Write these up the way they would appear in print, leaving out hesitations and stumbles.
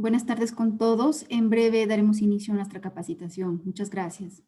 Buenas tardes con todos. En breve daremos inicio a nuestra capacitación. Muchas gracias.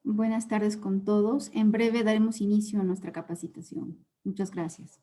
Buenas tardes con todos. En breve daremos inicio a nuestra capacitación. Muchas gracias.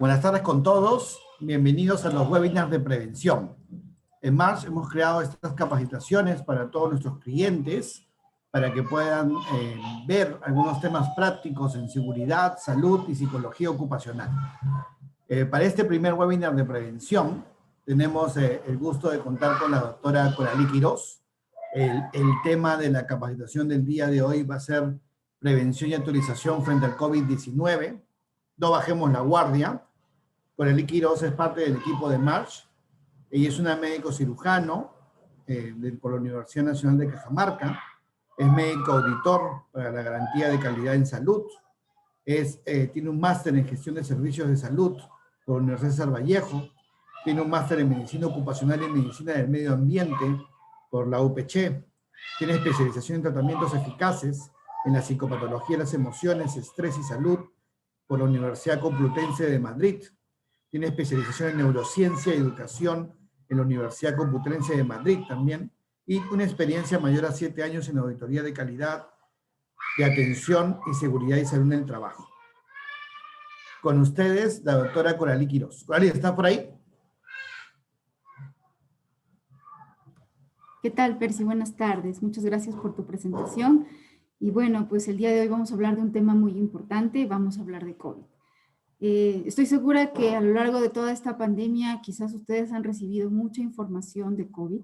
Buenas tardes con todos. Bienvenidos a los webinars de prevención. En March hemos creado estas capacitaciones para todos nuestros clientes para que puedan ver algunos temas prácticos en seguridad, salud y psicología ocupacional. Para este primer webinar de prevención tenemos el gusto de contar con la doctora Coralí Quirós. El tema de la capacitación del día de hoy va a ser prevención y actualización frente al COVID-19. No bajemos la guardia. Coralí Quirós es parte del equipo de March. Ella es una médico cirujano por la Universidad Nacional de Cajamarca. Es médico auditor para la garantía de calidad en salud. Tiene un máster en gestión de servicios de salud por la Universidad César Vallejo. Tiene un máster en medicina ocupacional y medicina del medio ambiente por la UPC. Tiene especialización en tratamientos eficaces en la psicopatología de las emociones, estrés y salud por la Universidad Complutense de Madrid. Tiene especialización en neurociencia y educación en la Universidad Complutense de Madrid también, y una experiencia mayor a 7 años en auditoría de calidad, de atención y seguridad y salud en el trabajo. Con ustedes, la doctora Coralí Quirós. Coralí, ¿está por ahí? ¿Qué tal, Percy? Buenas tardes. Muchas gracias por tu presentación. Y bueno, pues el día de hoy vamos a hablar de un tema muy importante. Vamos a hablar de COVID. Estoy segura que a lo largo de toda esta pandemia quizás ustedes han recibido mucha información de COVID.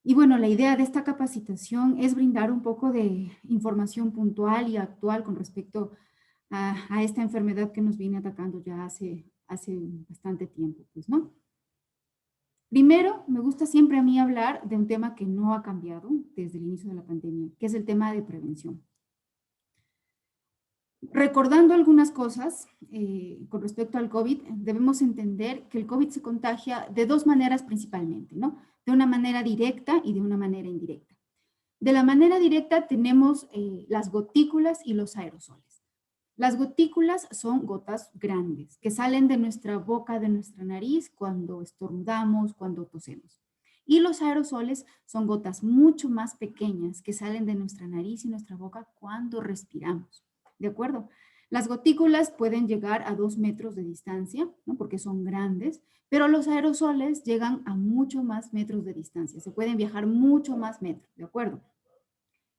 Y bueno, la idea de esta capacitación es brindar un poco de información puntual y actual con respecto a esta enfermedad que nos viene atacando ya hace bastante tiempo, pues, ¿no? Primero, me gusta siempre a mí hablar de un tema que no ha cambiado desde el inicio de la pandemia, que es el tema de prevención. Recordando algunas cosas con respecto al COVID, debemos entender que el COVID se contagia de dos maneras principalmente, ¿no? De una manera directa y de una manera indirecta. De la manera directa tenemos las gotículas y los aerosoles. Las gotículas son gotas grandes que salen de nuestra boca, de nuestra nariz cuando estornudamos, cuando tosemos. Y los aerosoles son gotas mucho más pequeñas que salen de nuestra nariz y nuestra boca cuando respiramos. ¿De acuerdo? Las gotículas pueden llegar a 2 metros de distancia, ¿no? Porque son grandes, pero los aerosoles llegan a mucho más metros de distancia. Se pueden viajar mucho más metros, ¿de acuerdo?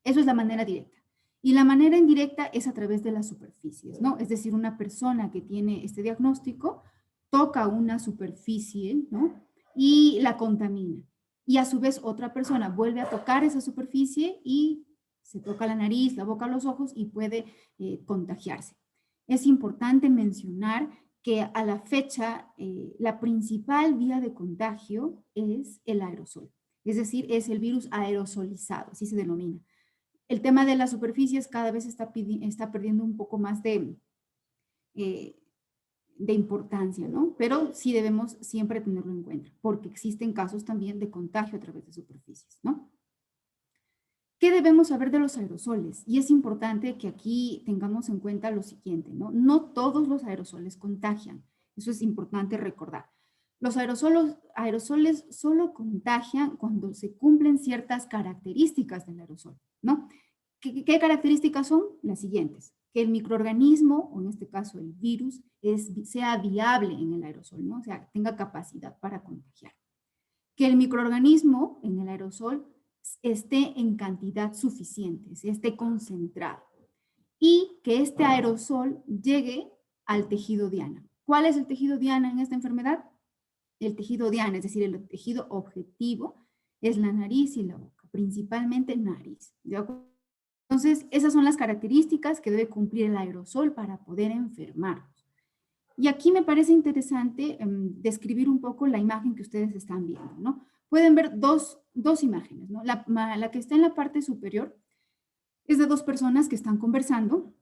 Eso es la manera directa. Y la manera indirecta es a través de las superficies, ¿no? Es decir, una persona que tiene este diagnóstico toca una superficie, ¿no? Y la contamina. Y a su vez otra persona vuelve a tocar esa superficie y se toca la nariz, la boca, los ojos y puede contagiarse. Es importante mencionar que a la fecha la principal vía de contagio es el aerosol. Es decir, es el virus aerosolizado, así se denomina. El tema de las superficies cada vez está perdiendo un poco más de importancia, ¿no? Pero sí debemos siempre tenerlo en cuenta, porque existen casos también de contagio a través de superficies, ¿no? ¿Qué debemos saber de los aerosoles? Y es importante que aquí tengamos en cuenta lo siguiente, ¿no? No todos los aerosoles contagian. Eso es importante recordar. Los aerosoles solo contagian cuando se cumplen ciertas características del aerosol, ¿no? ¿Qué características son? Las siguientes. Que el microorganismo, o en este caso el virus, sea viable en el aerosol, ¿no? O sea, tenga capacidad para contagiar. Que el microorganismo en el aerosol esté en cantidad suficiente, esté concentrado. Y que este aerosol llegue al tejido diana. ¿Cuál es el tejido diana en esta enfermedad? El tejido diana, es decir, el tejido objetivo, es la nariz y la boca, principalmente nariz. ¿De acuerdo? Entonces, esas son las características que debe cumplir el aerosol para poder enfermarnos. Y aquí me parece interesante describir un poco la imagen que ustedes están viendo, ¿no? Pueden ver dos imágenes, ¿no? La que está en la parte superior es de dos personas que están conversando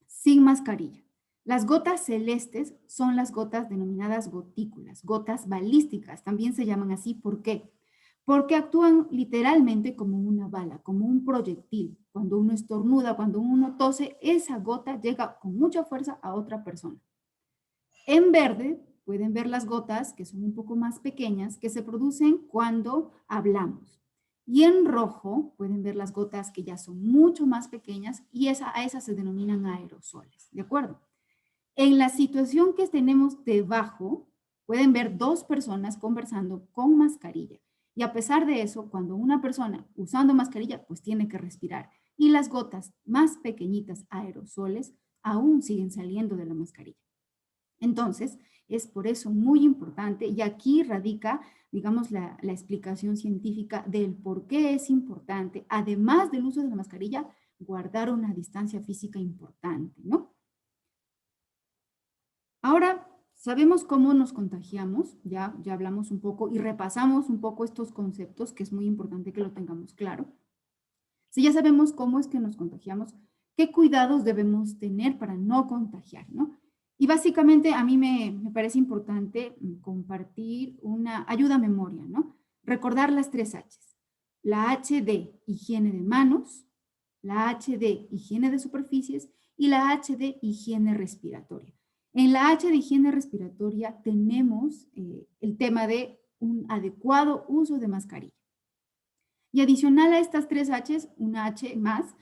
sin mascarilla. Las gotas celestes son las gotas denominadas gotículas, gotas balísticas, también se llaman así. ¿Por qué? Porque actúan literalmente como una bala, como un proyectil. Cuando uno estornuda, cuando uno tose, esa gota llega con mucha fuerza a otra persona. En verde pueden ver las gotas, que son un poco más pequeñas, que se producen cuando hablamos. Y en rojo pueden ver las gotas que ya son mucho más pequeñas y a esas se denominan aerosoles, ¿de acuerdo? En la situación que tenemos debajo, pueden ver dos personas conversando con mascarilla. Y a pesar de eso, cuando una persona usando mascarilla, pues tiene que respirar. Y las gotas más pequeñitas, aerosoles, aún siguen saliendo de la mascarilla. Entonces, es por eso muy importante, y aquí radica, digamos, la explicación científica del por qué es importante, además del uso de la mascarilla, guardar una distancia física importante, ¿no? Ahora, sabemos cómo nos contagiamos, ya hablamos un poco y repasamos un poco estos conceptos, que es muy importante que lo tengamos claro. Si ya sabemos cómo es que nos contagiamos, ¿qué cuidados debemos tener para no contagiar, ¿no? Y básicamente a mí me parece importante compartir una ayuda a memoria, ¿no? Recordar las 3 H's. La H de higiene de manos, la H de higiene de superficies y la H de higiene respiratoria. En la H de higiene respiratoria tenemos el tema de un adecuado uso de mascarilla. Y adicional a estas 3 H's, una H más,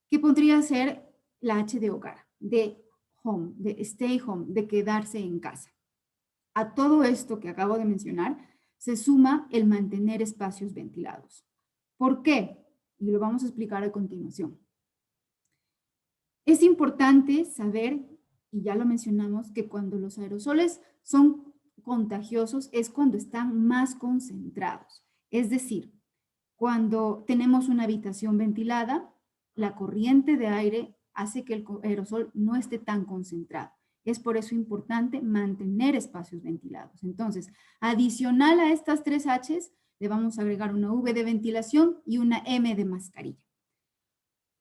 que podría ser la H de hogar, de home, de stay home, de quedarse en casa. A todo esto que acabo de mencionar, se suma el mantener espacios ventilados. ¿Por qué? Y lo vamos a explicar a continuación. Es importante saber, y ya lo mencionamos, que cuando los aerosoles son contagiosos es cuando están más concentrados. Es decir, cuando tenemos una habitación ventilada, la corriente de aire hace que el aerosol no esté tan concentrado. Es por eso importante mantener espacios ventilados. Entonces, adicional a estas 3 H's, le vamos a agregar una V de ventilación y una M de mascarilla.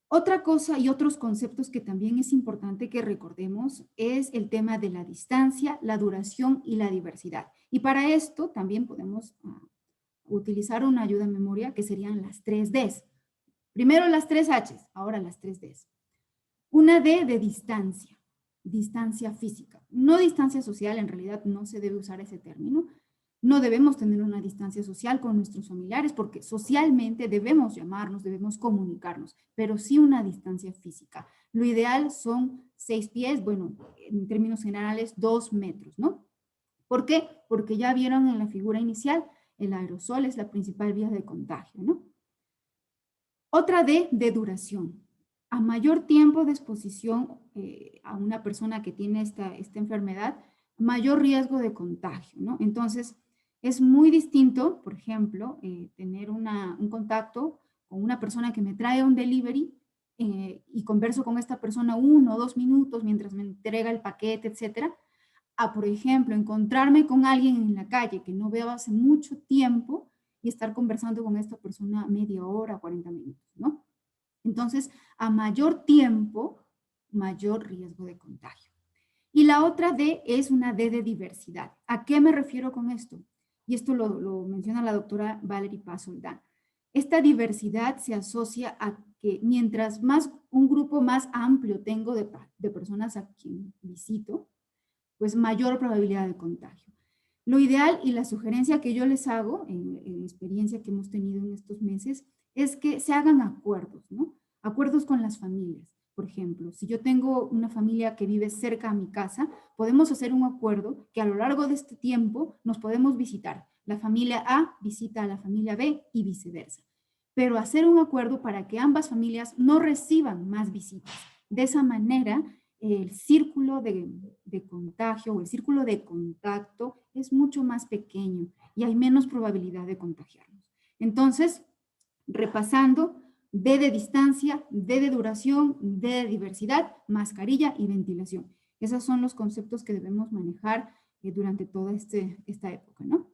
Otra cosa y otros conceptos que también es importante que recordemos es el tema de la distancia, la duración y la diversidad. Y para esto también podemos utilizar una ayuda en memoria que serían las 3 Ds. Primero las 3 H's, ahora las 3 Ds. Una D de distancia, distancia física. No distancia social, en realidad no se debe usar ese término. No debemos tener una distancia social con nuestros familiares porque socialmente debemos llamarnos, debemos comunicarnos, pero sí una distancia física. Lo ideal son 6 pies, bueno, en términos generales 2 metros, ¿no? ¿Por qué? Porque ya vieron en la figura inicial, el aerosol es la principal vía de contagio, ¿no? Otra D de duración. A mayor tiempo de exposición a una persona que tiene esta enfermedad, mayor riesgo de contagio, ¿no? Entonces, es muy distinto, por ejemplo, tener un contacto con una persona que me trae un delivery y converso con esta persona 1 o 2 minutos mientras me entrega el paquete, etcétera, a, por ejemplo, encontrarme con alguien en la calle que no veo hace mucho tiempo y estar conversando con esta persona media hora, 40 minutos, ¿no? Entonces, a mayor tiempo, mayor riesgo de contagio. Y la otra D es una D de diversidad. ¿A qué me refiero con esto? Y esto lo menciona la doctora Valerie Paz-Soldán. Esta diversidad se asocia a que mientras más un grupo más amplio tengo de personas a quien visito, pues mayor probabilidad de contagio. Lo ideal y la sugerencia que yo les hago, en la experiencia que hemos tenido en estos meses, es que se hagan acuerdos, ¿no? Acuerdos con las familias. Por ejemplo, si yo tengo una familia que vive cerca a mi casa, podemos hacer un acuerdo que a lo largo de este tiempo nos podemos visitar. La familia A visita a la familia B y viceversa. Pero hacer un acuerdo para que ambas familias no reciban más visitas. De esa manera, el círculo de contagio o el círculo de contacto es mucho más pequeño y hay menos probabilidad de contagiarnos. Entonces, repasando, D de distancia, D de duración, D de diversidad, mascarilla y ventilación. Esos son los conceptos que debemos manejar durante toda esta época, ¿no?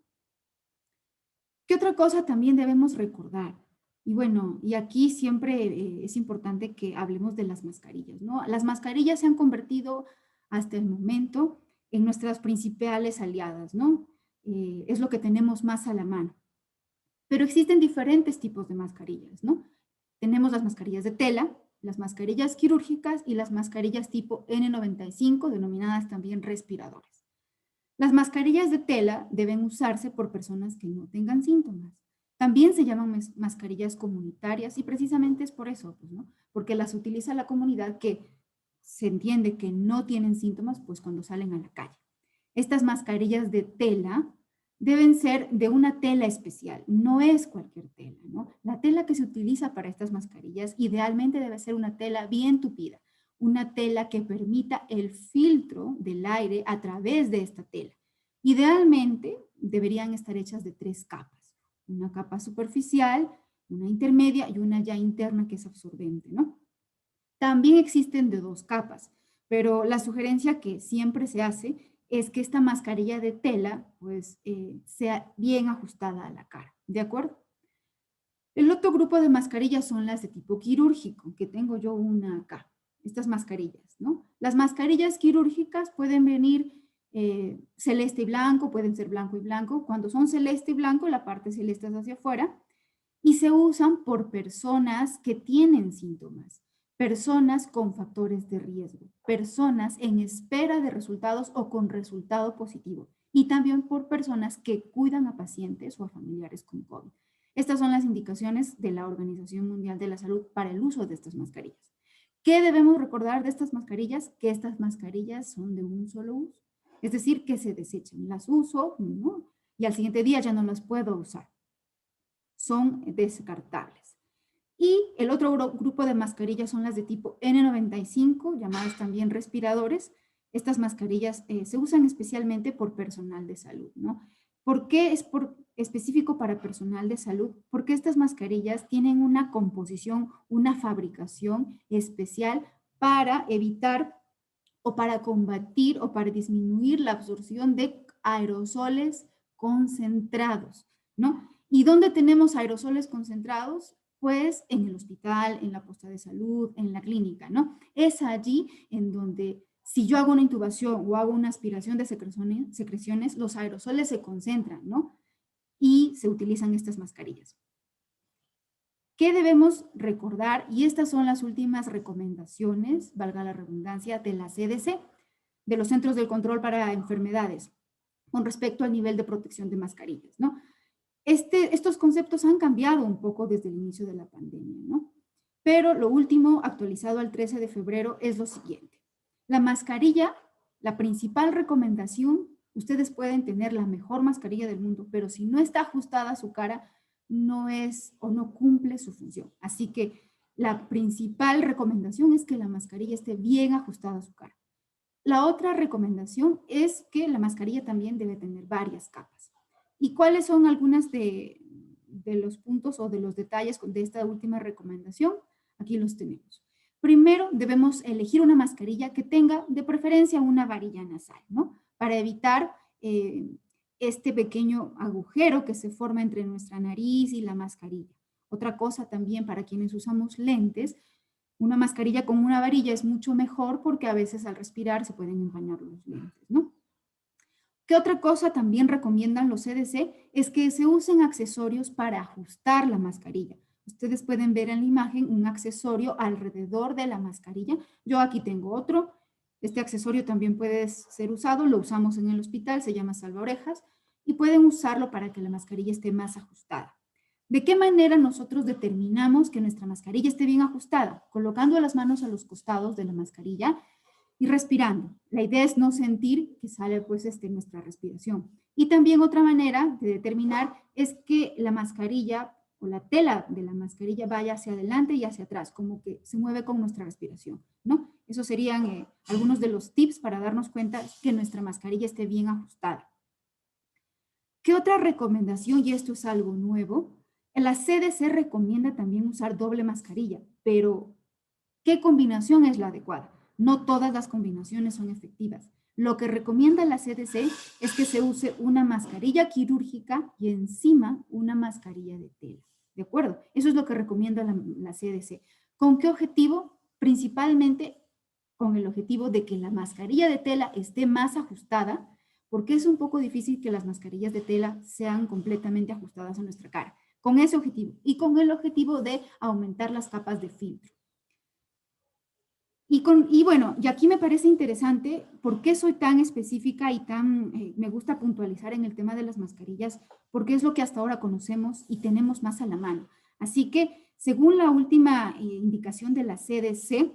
¿Qué otra cosa también debemos recordar? Y bueno, y aquí siempre es importante que hablemos de las mascarillas, ¿no? Las mascarillas se han convertido hasta el momento en nuestras principales aliadas, ¿no? Es lo que tenemos más a la mano. Pero existen diferentes tipos de mascarillas, ¿no? Tenemos las mascarillas de tela, las mascarillas quirúrgicas y las mascarillas tipo N95, denominadas también respiradores. Las mascarillas de tela deben usarse por personas que no tengan síntomas. También se llaman mascarillas comunitarias y precisamente es por eso, pues, ¿no? Porque las utiliza la comunidad que se entiende que no tienen síntomas, pues cuando salen a la calle. Estas mascarillas de tela deben ser de una tela especial, no es cualquier tela, ¿no? La tela que se utiliza para estas mascarillas idealmente debe ser una tela bien tupida, una tela que permita el filtro del aire a través de esta tela. Idealmente deberían estar hechas de 3 capas, una capa superficial, una intermedia y una ya interna que es absorbente, ¿no? También existen de 2 capas, pero la sugerencia que siempre se hace es que esta mascarilla de tela pues sea bien ajustada a la cara, ¿de acuerdo? El otro grupo de mascarillas son las de tipo quirúrgico, que tengo yo una acá, estas mascarillas, ¿no? Las mascarillas quirúrgicas pueden venir celeste y blanco, pueden ser blanco y blanco. Cuando son celeste y blanco, la parte celeste es hacia afuera y se usan por personas que tienen síntomas, personas con factores de riesgo, personas en espera de resultados o con resultado positivo y también por personas que cuidan a pacientes o a familiares con COVID. Estas son las indicaciones de la Organización Mundial de la Salud para el uso de estas mascarillas. ¿Qué debemos recordar de estas mascarillas? Que estas mascarillas son de un solo uso, es decir, que se desechan. Las uso, ¿no? Y al siguiente día ya no las puedo usar. Son descartables. Y el otro grupo de mascarillas son las de tipo N95, llamadas también respiradores. Estas mascarillas se usan especialmente por personal de salud, ¿no? ¿Por qué es específico para personal de salud? Porque estas mascarillas tienen una composición, una fabricación especial para evitar o para combatir o para disminuir la absorción de aerosoles concentrados, ¿no? ¿Y dónde tenemos aerosoles concentrados? Pues en el hospital, en la posta de salud, en la clínica, ¿no? Es allí en donde si yo hago una intubación o hago una aspiración de secreciones, los aerosoles se concentran, ¿no? Y se utilizan estas mascarillas. ¿Qué debemos recordar? Y estas son las últimas recomendaciones, valga la redundancia, de la CDC, de los Centros de Control para Enfermedades, con respecto al nivel de protección de mascarillas, ¿no? Estos conceptos han cambiado un poco desde el inicio de la pandemia, ¿no? Pero lo último, actualizado al 13 de febrero, es lo siguiente. La mascarilla, la principal recomendación, ustedes pueden tener la mejor mascarilla del mundo, pero si no está ajustada a su cara, no es o no cumple su función. Así que la principal recomendación es que la mascarilla esté bien ajustada a su cara. La otra recomendación es que la mascarilla también debe tener varias capas. ¿Y cuáles son algunas de los puntos o de los detalles de esta última recomendación? Aquí los tenemos. Primero, debemos elegir una mascarilla que tenga de preferencia una varilla nasal, ¿no? Para evitar este pequeño agujero que se forma entre nuestra nariz y la mascarilla. Otra cosa también para quienes usamos lentes, una mascarilla con una varilla es mucho mejor porque a veces al respirar se pueden empañar los lentes, ¿no? ¿Qué otra cosa también recomiendan los CDC? Es que se usen accesorios para ajustar la mascarilla. Ustedes pueden ver en la imagen un accesorio alrededor de la mascarilla. Yo aquí tengo otro. Este accesorio también puede ser usado, lo usamos en el hospital, se llama salvaorejas, y pueden usarlo para que la mascarilla esté más ajustada. ¿De qué manera nosotros determinamos que nuestra mascarilla esté bien ajustada? Colocando las manos a los costados de la mascarilla y respirando. La idea es no sentir que sale pues nuestra respiración. Y también otra manera de determinar es que la mascarilla o la tela de la mascarilla vaya hacia adelante y hacia atrás, como que se mueve con nuestra respiración, ¿no? Esos serían algunos de los tips para darnos cuenta que nuestra mascarilla esté bien ajustada. ¿Qué otra recomendación? Y esto es algo nuevo. La CDC recomienda también usar doble mascarilla, pero ¿qué combinación es la adecuada? No todas las combinaciones son efectivas. Lo que recomienda la CDC es que se use una mascarilla quirúrgica y encima una mascarilla de tela. ¿De acuerdo? Eso es lo que recomienda la CDC. ¿Con qué objetivo? Principalmente con el objetivo de que la mascarilla de tela esté más ajustada, porque es un poco difícil que las mascarillas de tela sean completamente ajustadas a nuestra cara. Con ese objetivo y con el objetivo de aumentar las capas de filtro. Y bueno, y aquí me parece interesante por qué soy tan específica y me gusta puntualizar en el tema de las mascarillas, porque es lo que hasta ahora conocemos y tenemos más a la mano. Así que, según la última indicación de la CDC,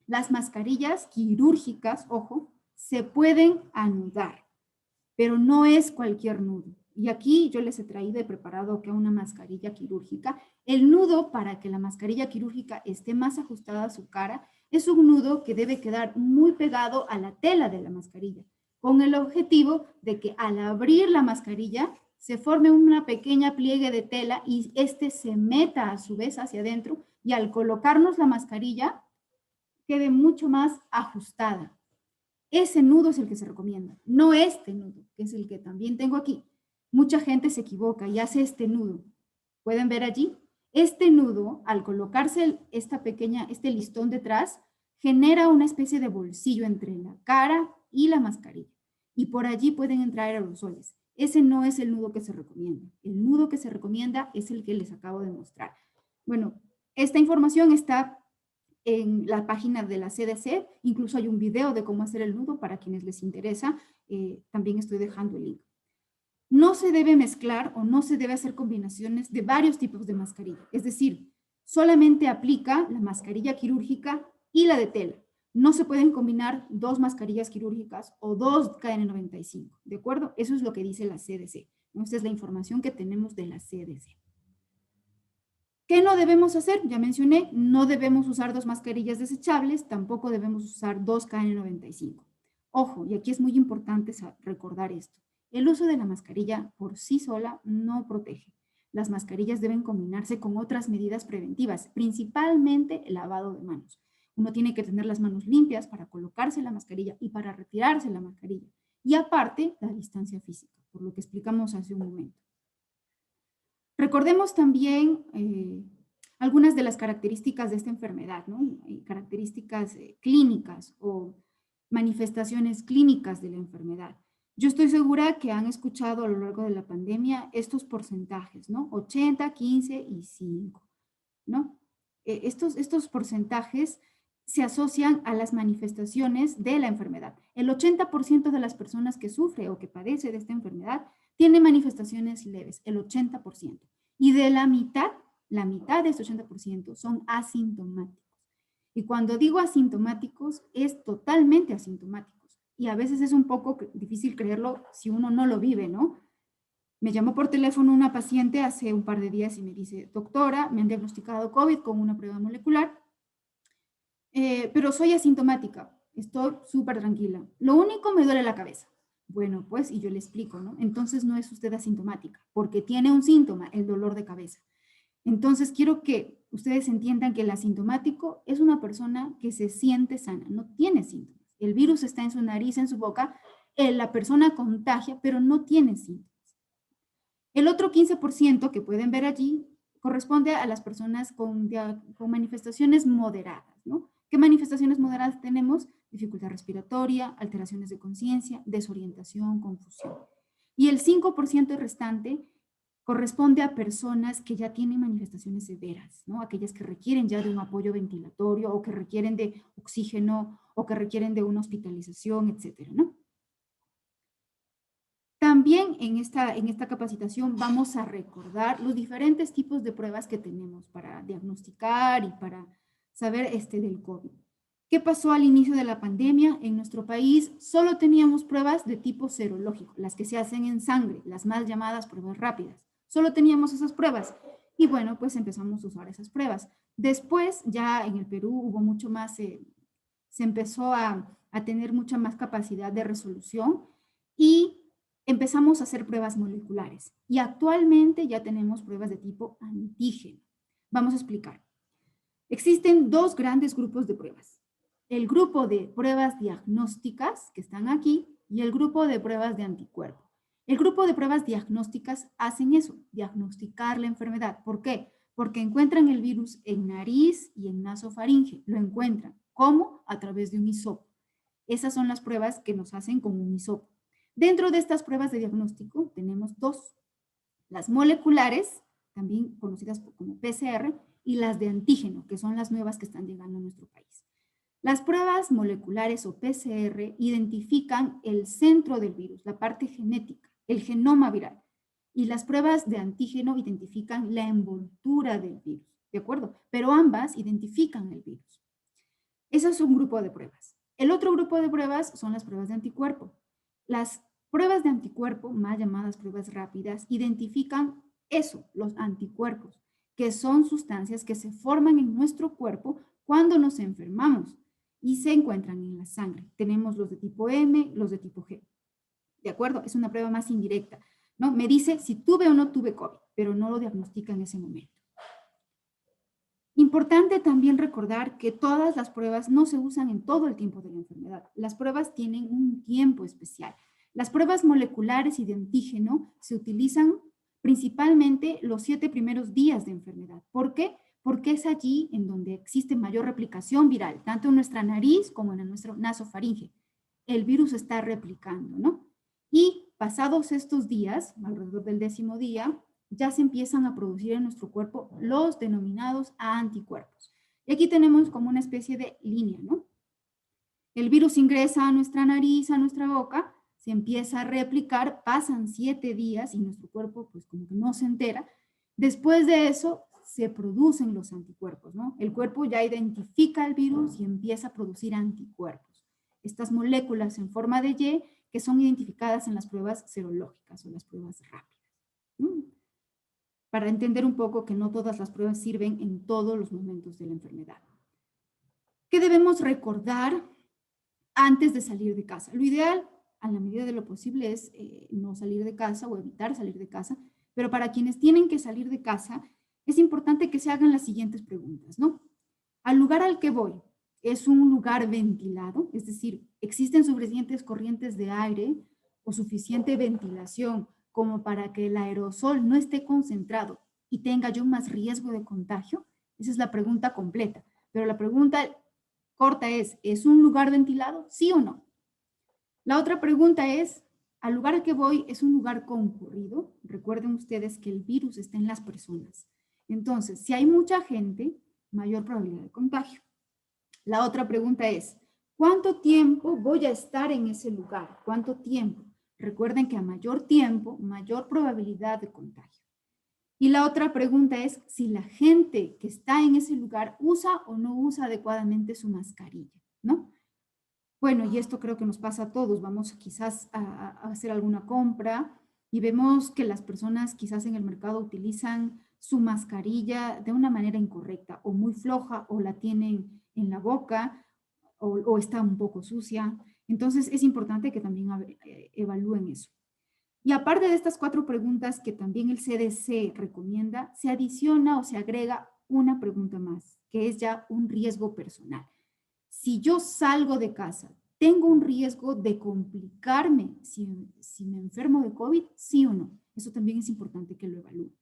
las mascarillas quirúrgicas, ojo, se pueden anudar, pero no es cualquier nudo. Y aquí yo les he traído y preparado que una mascarilla quirúrgica. El nudo para que la mascarilla quirúrgica esté más ajustada a su cara es un nudo que debe quedar muy pegado a la tela de la mascarilla, con el objetivo de que al abrir la mascarilla se forme una pequeña pliegue de tela y este se meta a su vez hacia adentro y al colocarnos la mascarilla quede mucho más ajustada. Ese nudo es el que se recomienda, no este nudo, que es el que también tengo aquí. Mucha gente se equivoca y hace este nudo. ¿Pueden ver allí? Este nudo, al colocarse este listón detrás, genera una especie de bolsillo entre la cara y la mascarilla. Y por allí pueden entrar aerosoles. Ese no es el nudo que se recomienda. El nudo que se recomienda es el que les acabo de mostrar. Bueno, esta información está en la página de la CDC, incluso hay un video de cómo hacer el nudo para quienes les interesa, también estoy dejando el link. No se debe mezclar o no se debe hacer combinaciones de varios tipos de mascarilla, es decir, solamente aplica la mascarilla quirúrgica y la de tela. No se pueden combinar dos mascarillas quirúrgicas o dos KN95, ¿de acuerdo? Eso es lo que dice la CDC. Esta es la información que tenemos de la CDC. ¿Qué no debemos hacer? Ya mencioné, no debemos usar dos mascarillas desechables, tampoco debemos usar dos KN95. Ojo, y aquí es muy importante recordar esto. El uso de la mascarilla por sí sola no protege. Las mascarillas deben combinarse con otras medidas preventivas, principalmente el lavado de manos. Uno tiene que tener las manos limpias para colocarse la mascarilla y para retirarse la mascarilla. Y aparte, la distancia física, por lo que explicamos hace un momento. Recordemos también algunas de las características de esta enfermedad, ¿no? Características clínicas o manifestaciones clínicas de la enfermedad. Yo estoy segura que han escuchado a lo largo de la pandemia estos porcentajes, ¿no? 80, 15 y 5, ¿no? Estos porcentajes se asocian a las manifestaciones de la enfermedad. El 80% de las personas que sufre o que padece de esta enfermedad tiene manifestaciones leves, el 80%. Y de la mitad de este 80% son asintomáticos. Y cuando digo asintomáticos, es totalmente asintomáticos. Y a veces es un poco difícil creerlo si uno no lo vive, ¿no? Me llamó por teléfono una paciente hace un par de días y me dice, doctora, me han diagnosticado COVID con una prueba molecular, pero soy asintomática, estoy súper tranquila. Lo único me duele la cabeza. Bueno, pues, y yo le explico, ¿no? Entonces no es usted asintomática, porque tiene un síntoma, el dolor de cabeza. Entonces quiero que ustedes entiendan que el asintomático es una persona que se siente sana, no tiene síntomas. El virus está en su nariz, en su boca, la persona contagia, pero no tiene síntomas. El otro 15% que pueden ver allí corresponde a las personas con manifestaciones moderadas, ¿no? ¿Qué manifestaciones moderadas tenemos? Dificultad respiratoria, alteraciones de conciencia, desorientación, confusión. Y el 5% restante corresponde a personas que ya tienen manifestaciones severas, ¿no? Aquellas que requieren ya de un apoyo ventilatorio o que requieren de oxígeno o que requieren de una hospitalización, etcétera, ¿no? También en esta capacitación vamos a recordar los diferentes tipos de pruebas que tenemos para diagnosticar y para saber del COVID. ¿Qué pasó al inicio de la pandemia? En nuestro país solo teníamos pruebas de tipo serológico, las que se hacen en sangre, las más llamadas pruebas rápidas. Solo teníamos esas pruebas. Y bueno, pues empezamos a usar esas pruebas. Después, ya en el Perú hubo mucho más, se empezó a tener mucha más capacidad de resolución y empezamos a hacer pruebas moleculares. Y actualmente ya tenemos pruebas de tipo antígeno. Vamos a explicar. Existen dos grandes grupos de pruebas. El grupo de pruebas diagnósticas, que están aquí, y el grupo de pruebas de anticuerpo. El grupo de pruebas diagnósticas hacen eso, diagnosticar la enfermedad. ¿Por qué? Porque encuentran el virus en nariz y en nasofaringe. Lo encuentran. ¿Cómo? A través de un hisopo. Esas son las pruebas que nos hacen con un hisopo. Dentro de estas pruebas de diagnóstico tenemos dos. Las moleculares, también conocidas como PCR, y las de antígeno, que son las nuevas que están llegando a nuestro país. Las pruebas moleculares o PCR identifican el centro del virus, la parte genética, el genoma viral. Y las pruebas de antígeno identifican la envoltura del virus, ¿de acuerdo? Pero ambas identifican el virus. Ese es un grupo de pruebas. El otro grupo de pruebas son las pruebas de anticuerpo. Las pruebas de anticuerpo, más llamadas pruebas rápidas, identifican eso, los anticuerpos, que son sustancias que se forman en nuestro cuerpo cuando nos enfermamos y se encuentran en la sangre. Tenemos los de tipo M, los de tipo G. ¿De acuerdo? Es una prueba más indirecta, ¿no? Me dice si tuve o no tuve COVID, pero no lo diagnostica en ese momento. Importante también recordar que todas las pruebas no se usan en todo el tiempo de la enfermedad. Las pruebas tienen un tiempo especial. Las pruebas moleculares y de antígeno se utilizan principalmente los 7 primeros días de enfermedad. ¿Por qué? Porque es allí en donde existe mayor replicación viral, tanto en nuestra nariz como en nuestro nasofaringe. El virus está replicando, ¿no? Y pasados estos días, alrededor del 10º día, ya se empiezan a producir en nuestro cuerpo los denominados anticuerpos. Y aquí tenemos como una especie de línea, ¿no? El virus ingresa a nuestra nariz, a nuestra boca, se empieza a replicar, pasan 7 días y nuestro cuerpo pues como que no se entera. Después de eso se producen los anticuerpos, ¿no? El cuerpo ya identifica el virus y empieza a producir anticuerpos. Estas moléculas en forma de Y que son identificadas en las pruebas serológicas o las pruebas rápidas. Para entender un poco que no todas las pruebas sirven en todos los momentos de la enfermedad. ¿Qué debemos recordar antes de salir de casa? Lo ideal, a la medida de lo posible, es no salir de casa o evitar salir de casa, pero para quienes tienen que salir de casa, es importante que se hagan las siguientes preguntas, ¿no? Al lugar al que voy, ¿es un lugar ventilado? Es decir, ¿existen suficientes corrientes de aire o suficiente ventilación como para que el aerosol no esté concentrado y tenga yo más riesgo de contagio? Esa es la pregunta completa. Pero la pregunta corta ¿es un lugar ventilado? ¿Sí o no? La otra pregunta es, ¿al lugar al que voy es un lugar concurrido? Recuerden ustedes que el virus está en las personas. Entonces, si hay mucha gente, mayor probabilidad de contagio. La otra pregunta es, ¿cuánto tiempo voy a estar en ese lugar? ¿Cuánto tiempo? Recuerden que a mayor tiempo, mayor probabilidad de contagio. Y la otra pregunta es si la gente que está en ese lugar usa o no usa adecuadamente su mascarilla, ¿no? Bueno, y esto creo que nos pasa a todos. Vamos quizás a hacer alguna compra y vemos que las personas quizás en el mercado utilizan su mascarilla de una manera incorrecta o muy floja o la tienen en la boca o está un poco sucia. Entonces es importante que también evalúen eso. Y aparte de estas 4 preguntas que también el CDC recomienda, se adiciona o se agrega una pregunta más, que es ya un riesgo personal. Si yo salgo de casa, ¿tengo un riesgo de complicarme si me enfermo de COVID? ¿Sí o no? Eso también es importante que lo evalúen.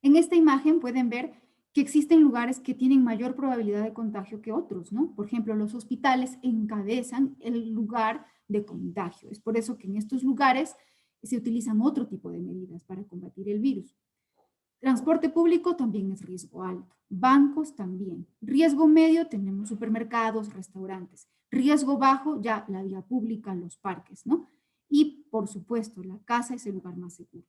En esta imagen pueden ver que existen lugares que tienen mayor probabilidad de contagio que otros, ¿no? Por ejemplo, los hospitales encabezan el lugar de contagio. Es por eso que en estos lugares se utilizan otro tipo de medidas para combatir el virus. Transporte público también es riesgo alto. Bancos también. Riesgo medio tenemos supermercados, restaurantes. Riesgo bajo ya la vía pública, los parques, ¿no? Y por supuesto, la casa es el lugar más seguro.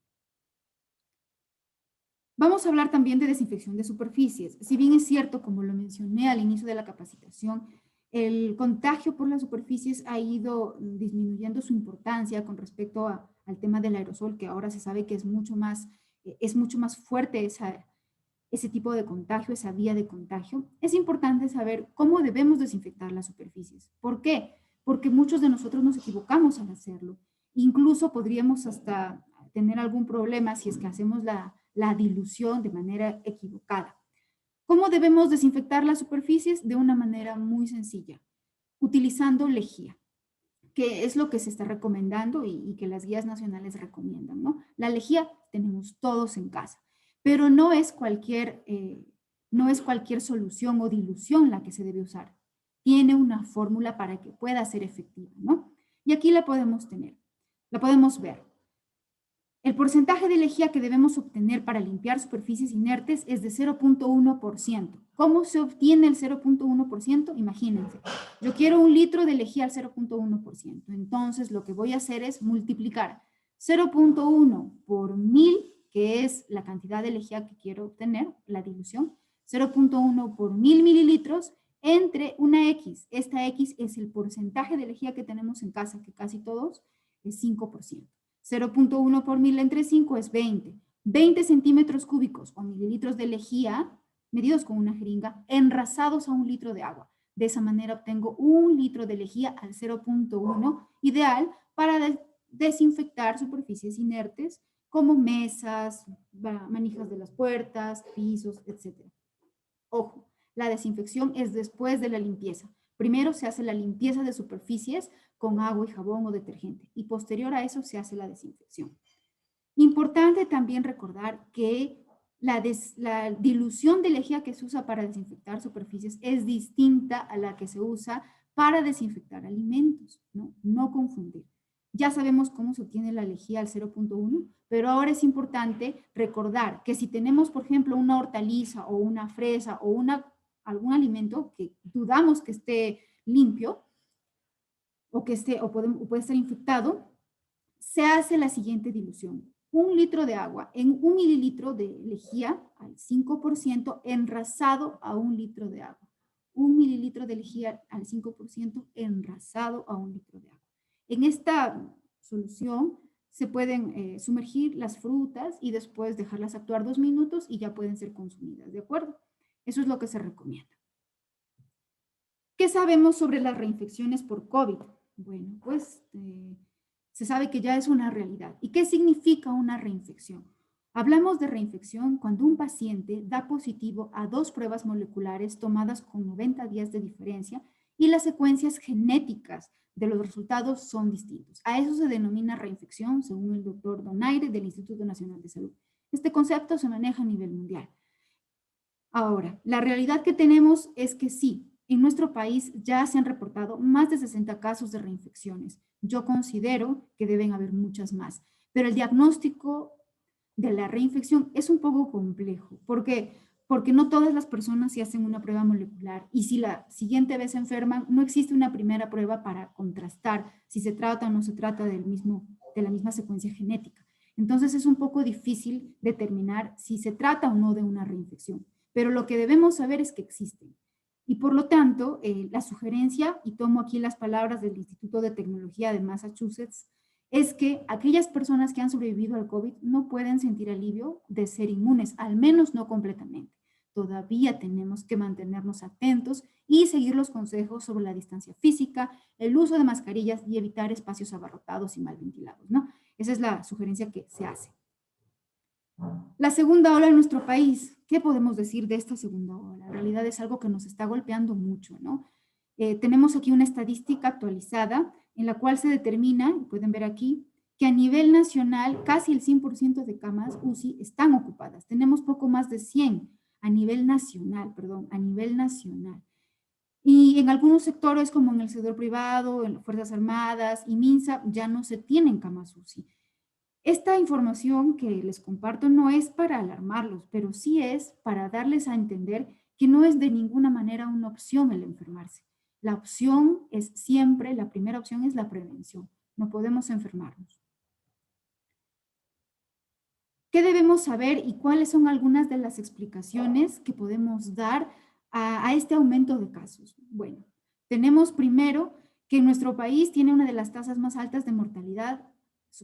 Vamos a hablar también de desinfección de superficies. Si bien es cierto, como lo mencioné al inicio de la capacitación, el contagio por las superficies ha ido disminuyendo su importancia con respecto al tema del aerosol, que ahora se sabe que es mucho más fuerte ese tipo de contagio, esa vía de contagio. Es importante saber cómo debemos desinfectar las superficies. ¿Por qué? Porque muchos de nosotros nos equivocamos al hacerlo. Incluso podríamos hasta tener algún problema si es que hacemos la dilución de manera equivocada. ¿Cómo debemos desinfectar las superficies? De una manera muy sencilla, utilizando lejía, que es lo que se está recomendando y que las guías nacionales recomiendan, ¿no? La lejía tenemos todos en casa, pero no es cualquier solución o dilución la que se debe usar. Tiene una fórmula para que pueda ser efectiva, ¿no? Y aquí la podemos ver. El porcentaje de lejía que debemos obtener para limpiar superficies inertes es de 0.1%. ¿Cómo se obtiene el 0.1%? Imagínense, yo quiero 1 litro de lejía al 0.1%. Entonces, lo que voy a hacer es multiplicar 0.1 por 1000, que es la cantidad de lejía que quiero obtener, la dilución, 0.1 por 1000 mililitros, entre una X. Esta X es el porcentaje de lejía que tenemos en casa, que casi todos es 5%. 0.1 por 1000 entre 5 es 20. 20 centímetros cúbicos o mililitros de lejía, medidos con una jeringa, enrasados a 1 litro de agua. De esa manera obtengo 1 litro de lejía al 0.1, ideal para desinfectar superficies inertes como mesas, manijas de las puertas, pisos, etc. Ojo, la desinfección es después de la limpieza. Primero se hace la limpieza de superficies con agua y jabón o detergente y posterior a eso se hace la desinfección. Importante también recordar que la dilución de lejía que se usa para desinfectar superficies es distinta a la que se usa para desinfectar alimentos, ¿no? No confundir. Ya sabemos cómo se obtiene la lejía al 0.1, pero ahora es importante recordar que si tenemos, por ejemplo, una hortaliza o una fresa o algún alimento que dudamos que esté limpio o que puede estar infectado, se hace la siguiente dilución. 1 litro de agua en 1 mililitro de lejía al 5% enrasado a 1 litro de agua. 1 mililitro de lejía al 5% enrasado a 1 litro de agua. En esta solución se pueden sumergir las frutas y después dejarlas actuar 2 minutos y ya pueden ser consumidas, ¿de acuerdo? Eso es lo que se recomienda. ¿Qué sabemos sobre las reinfecciones por COVID? Bueno, pues se sabe que ya es una realidad. ¿Y qué significa una reinfección? Hablamos de reinfección cuando un paciente da positivo a 2 pruebas moleculares tomadas con 90 días de diferencia y las secuencias genéticas de los resultados son distintos. A eso se denomina reinfección, según el doctor Donaire del Instituto Nacional de Salud. Este concepto se maneja a nivel mundial. Ahora, la realidad que tenemos es que sí, en nuestro país ya se han reportado más de 60 casos de reinfecciones. Yo considero que deben haber muchas más, pero el diagnóstico de la reinfección es un poco complejo. ¿Por qué? Porque no todas las personas se hacen una prueba molecular y si la siguiente vez se enferman, no existe una primera prueba para contrastar si se trata o no se trata de la misma secuencia genética. Entonces es un poco difícil determinar si se trata o no de una reinfección. Pero lo que debemos saber es que existen. Y por lo tanto, la sugerencia, y tomo aquí las palabras del Instituto de Tecnología de Massachusetts, es que aquellas personas que han sobrevivido al COVID no pueden sentir alivio de ser inmunes, al menos no completamente. Todavía tenemos que mantenernos atentos y seguir los consejos sobre la distancia física, el uso de mascarillas y evitar espacios abarrotados y mal ventilados, ¿no? Esa es la sugerencia que se hace. La segunda ola en nuestro país, ¿qué podemos decir de esta segunda ola? En realidad es algo que nos está golpeando mucho, ¿no? Tenemos aquí una estadística actualizada en la cual se determina, pueden ver aquí, que a nivel nacional casi el 100% de camas UCI están ocupadas. Tenemos poco más de 100 a nivel nacional, perdón, a nivel nacional. Y en algunos sectores, como en el sector privado, en las Fuerzas Armadas y MINSA, ya no se tienen camas UCI. Esta información que les comparto no es para alarmarlos, pero sí es para darles a entender que no es de ninguna manera una opción el enfermarse. La opción es siempre, la primera opción es la prevención. No podemos enfermarnos. ¿Qué debemos saber y cuáles son algunas de las explicaciones que podemos dar a este aumento de casos? Bueno, tenemos primero que nuestro país tiene una de las tasas más altas de mortalidad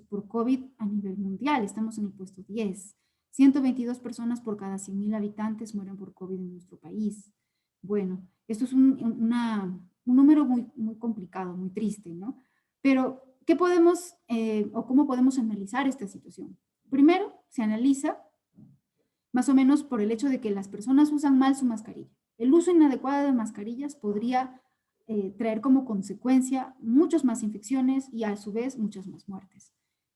por COVID a nivel mundial. Estamos en el puesto 10. 122 personas por cada 100,000 habitantes mueren por COVID en nuestro país. Bueno, esto es un número muy, muy complicado, muy triste, ¿no? Pero, ¿qué podemos o cómo podemos analizar esta situación? Primero, se analiza más o menos por el hecho de que las personas usan mal su mascarilla. El uso inadecuado de mascarillas podría traer como consecuencia muchas más infecciones y a su vez muchas más muertes.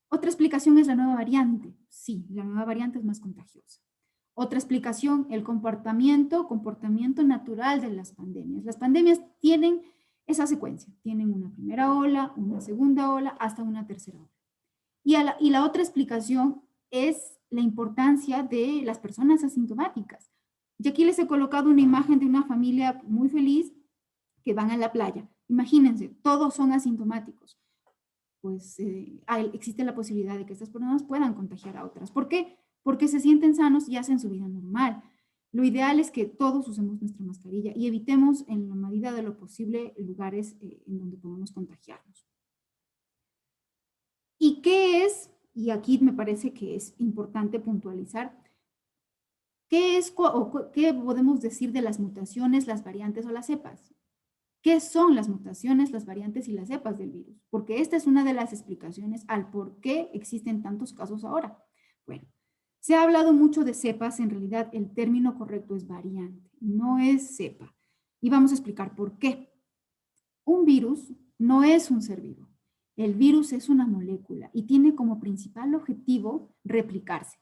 Otra explicación es la nueva variante. Sí, la nueva variante es más contagiosa. Otra explicación, el comportamiento natural de las pandemias. Las pandemias tienen esa secuencia, tienen una primera ola, una segunda ola, hasta una tercera ola. Y la otra explicación es la importancia de las personas asintomáticas. Y aquí les he colocado una imagen de una familia muy feliz que van a la playa. Imagínense, todos son asintomáticos. Pues existe la posibilidad de que estas personas puedan contagiar a otras. ¿Por qué? Porque se sienten sanos y hacen su vida normal. Lo ideal es que todos usemos nuestra mascarilla y evitemos en la medida de lo posible lugares en donde podamos contagiarnos. ¿Y qué es? Y aquí me parece que es importante puntualizar. ¿Qué es o qué podemos decir de las mutaciones, las variantes o las cepas? ¿Qué son las mutaciones, las variantes y las cepas del virus? Porque esta es una de las explicaciones al por qué existen tantos casos ahora. Bueno, se ha hablado mucho de cepas, en realidad el término correcto es variante, no es cepa. Y vamos a explicar por qué. Un virus no es un ser vivo. El virus es una molécula y tiene como principal objetivo replicarse.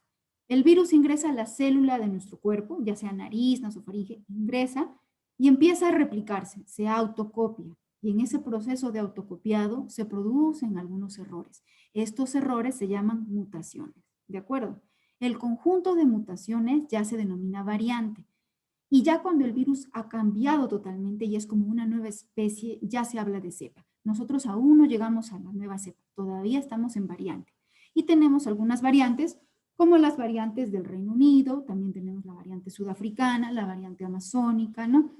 El virus ingresa a la célula de nuestro cuerpo, ya sea nariz, nasofaringe, ingresa y empieza a replicarse, se autocopia. Y en ese proceso de autocopiado se producen algunos errores. Estos errores se llaman mutaciones, ¿de acuerdo? El conjunto de mutaciones ya se denomina variante. Y ya cuando el virus ha cambiado totalmente y es como una nueva especie, ya se habla de cepa. Nosotros aún no llegamos a la nueva cepa, todavía estamos en variante. Y tenemos algunas variantes, como las variantes del Reino Unido, también tenemos la variante sudafricana, la variante amazónica, ¿no?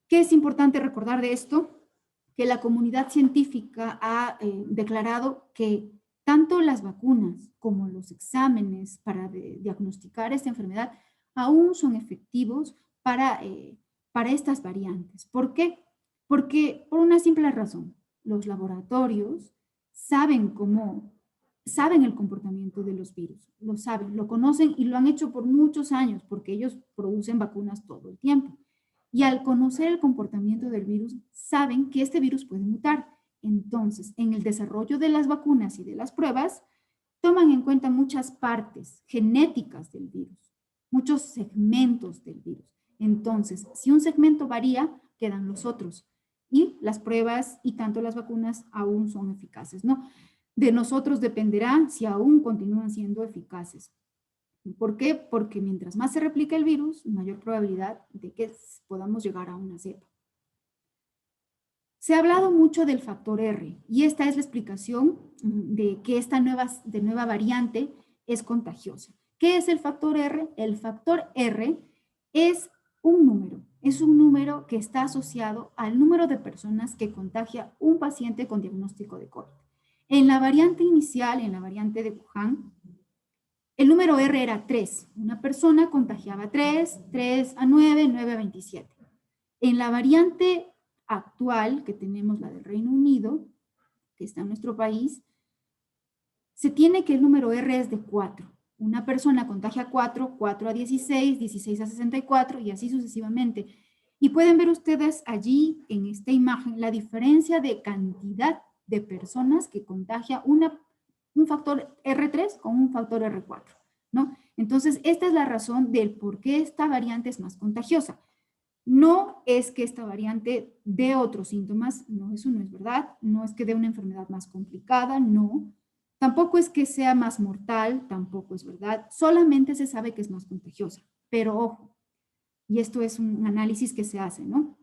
¿Qué es importante recordar de esto? Que la comunidad científica ha declarado que tanto las vacunas como los exámenes para diagnosticar esta enfermedad aún son efectivos para estas variantes. ¿Por qué? Porque por una simple razón, los laboratorios saben saben el comportamiento de los virus, lo saben, lo conocen y lo han hecho por muchos años porque ellos producen vacunas todo el tiempo. Y al conocer el comportamiento del virus, saben que este virus puede mutar. Entonces, en el desarrollo de las vacunas y de las pruebas, toman en cuenta muchas partes genéticas del virus, muchos segmentos del virus. Entonces, si un segmento varía, quedan los otros. Y las pruebas y tanto las vacunas aún son eficaces, ¿no? De nosotros dependerá si aún continúan siendo eficaces. ¿Por qué? Porque mientras más se replica el virus, mayor probabilidad de que podamos llegar a una cepa. Se ha hablado mucho del factor R y esta es la explicación de que esta nueva variante es contagiosa. ¿Qué es el factor R? El factor R es un número que está asociado al número de personas que contagia un paciente con diagnóstico de COVID. En la variante inicial, en la variante de Wuhan, el número R era 3. Una persona contagiaba 3, 3 a 9, 9 a 27. En la variante actual, que tenemos la del Reino Unido, que está en nuestro país, se tiene que el número R es de 4. Una persona contagia 4, 4 a 16, 16 a 64 y así sucesivamente. Y pueden ver ustedes allí en esta imagen la diferencia de cantidad de personas que contagia un factor R3 con un factor R4, ¿no? Entonces, esta es la razón del por qué esta variante es más contagiosa. No es que esta variante dé otros síntomas, no, eso no es verdad, no es que dé una enfermedad más complicada, no. Tampoco es que sea más mortal, tampoco es verdad, solamente se sabe que es más contagiosa. Pero ojo, y esto es un análisis que se hace, ¿no?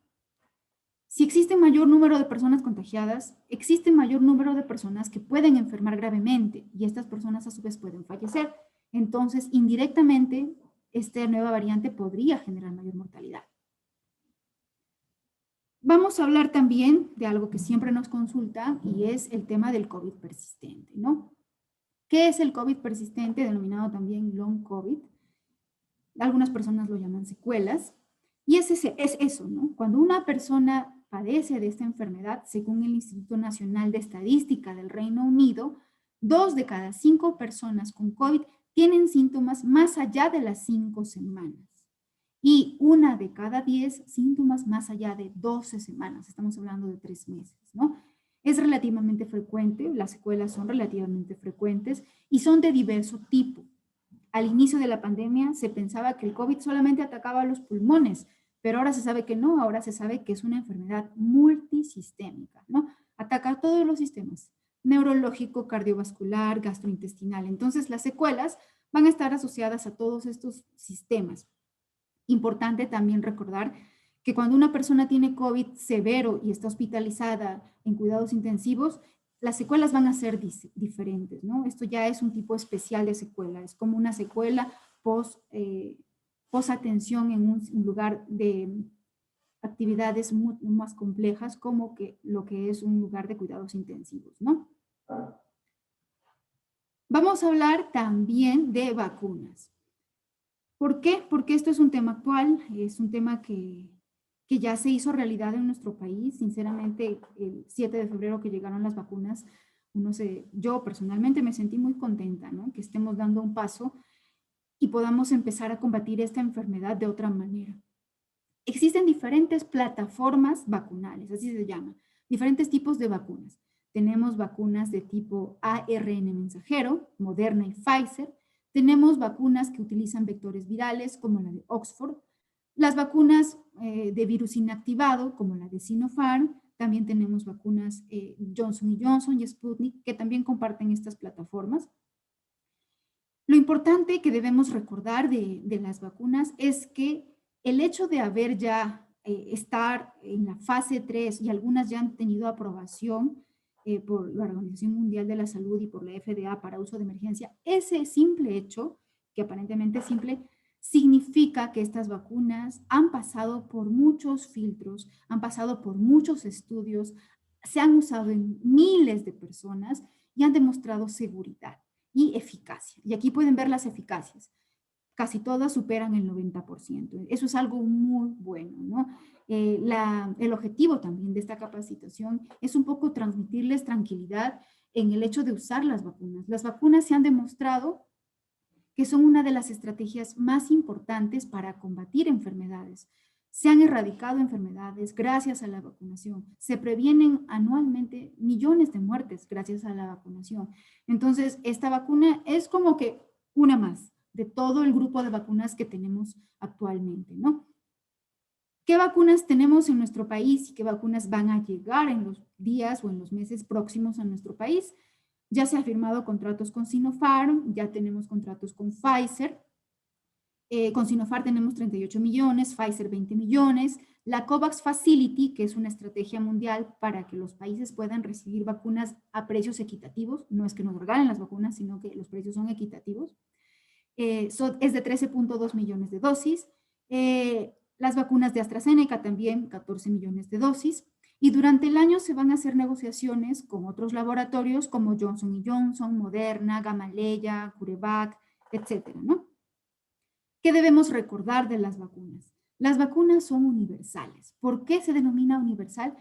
Si existe mayor número de personas contagiadas, existe mayor número de personas que pueden enfermar gravemente y estas personas a su vez pueden fallecer. Entonces, indirectamente, esta nueva variante podría generar mayor mortalidad. Vamos a hablar también de algo que siempre nos consulta y es el tema del COVID persistente, ¿no? ¿Qué es el COVID persistente, denominado también long COVID? Algunas personas lo llaman secuelas. Y es eso, ¿no? Cuando una persona padece de esta enfermedad, según el Instituto Nacional de Estadística del Reino Unido, 2 de cada 5 personas con COVID tienen síntomas más allá de las 5 semanas. Y 1 de cada 10 síntomas más allá de 12 semanas. Estamos hablando de 3 meses, ¿no? Es relativamente frecuente, las secuelas son relativamente frecuentes y son de diverso tipo. Al inicio de la pandemia se pensaba que el COVID solamente atacaba los pulmones, pero ahora se sabe que no, ahora se sabe que es una enfermedad multisistémica, ¿no? Ataca todos los sistemas, neurológico, cardiovascular, gastrointestinal. Entonces las secuelas van a estar asociadas a todos estos sistemas. Importante también recordar que cuando una persona tiene COVID severo y está hospitalizada en cuidados intensivos, las secuelas van a ser diferentes, ¿no? Esto ya es un tipo especial de secuela, es como una secuela post-atención en un lugar de actividades más complejas como lo que es un lugar de cuidados intensivos, ¿no? Vamos a hablar también de vacunas. ¿Por qué? Porque esto es un tema actual, es un tema que ya se hizo realidad en nuestro país. Sinceramente, el 7 de febrero que llegaron las vacunas, yo personalmente me sentí muy contenta, ¿no? Que estemos dando un paso y podamos empezar a combatir esta enfermedad de otra manera. Existen diferentes plataformas vacunales, así se llama, diferentes tipos de vacunas. Tenemos vacunas de tipo ARN mensajero, Moderna y Pfizer. Tenemos vacunas que utilizan vectores virales, como la de Oxford. Las vacunas de virus inactivado, como la de Sinopharm. También tenemos vacunas Johnson & Johnson y Sputnik, que también comparten estas plataformas. Lo importante que debemos recordar de las vacunas es que el hecho de haber ya estar en la fase 3 y algunas ya han tenido aprobación por la Organización Mundial de la Salud y por la FDA para uso de emergencia, ese simple hecho, que aparentemente es simple, significa que estas vacunas han pasado por muchos filtros, han pasado por muchos estudios, se han usado en miles de personas y han demostrado seguridad y eficacia. Y aquí pueden ver las eficacias. Casi todas superan el 90%. Eso es algo muy bueno, ¿no? El objetivo también de esta capacitación es un poco transmitirles tranquilidad en el hecho de usar las vacunas. Las vacunas se han demostrado que son una de las estrategias más importantes para combatir enfermedades. Se han erradicado enfermedades gracias a la vacunación. Se previenen anualmente millones de muertes gracias a la vacunación. Entonces, esta vacuna es como que una más de todo el grupo de vacunas que tenemos actualmente, ¿no? ¿Qué vacunas tenemos en nuestro país y qué vacunas van a llegar en los días o en los meses próximos a nuestro país? Ya se han firmado contratos con Sinopharm, ya tenemos contratos con Pfizer. Con Sinopharm tenemos 38 millones, Pfizer 20 millones. La COVAX Facility, que es una estrategia mundial para que los países puedan recibir vacunas a precios equitativos, no es que nos regalen las vacunas, sino que los precios son equitativos, es de 13.2 millones de dosis. Las vacunas de AstraZeneca también, 14 millones de dosis. Y durante el año se van a hacer negociaciones con otros laboratorios como Johnson & Johnson, Moderna, Gamaleya, CureVac, etcétera, ¿no? ¿Qué debemos recordar de las vacunas? Las vacunas son universales. ¿Por qué se denomina universal?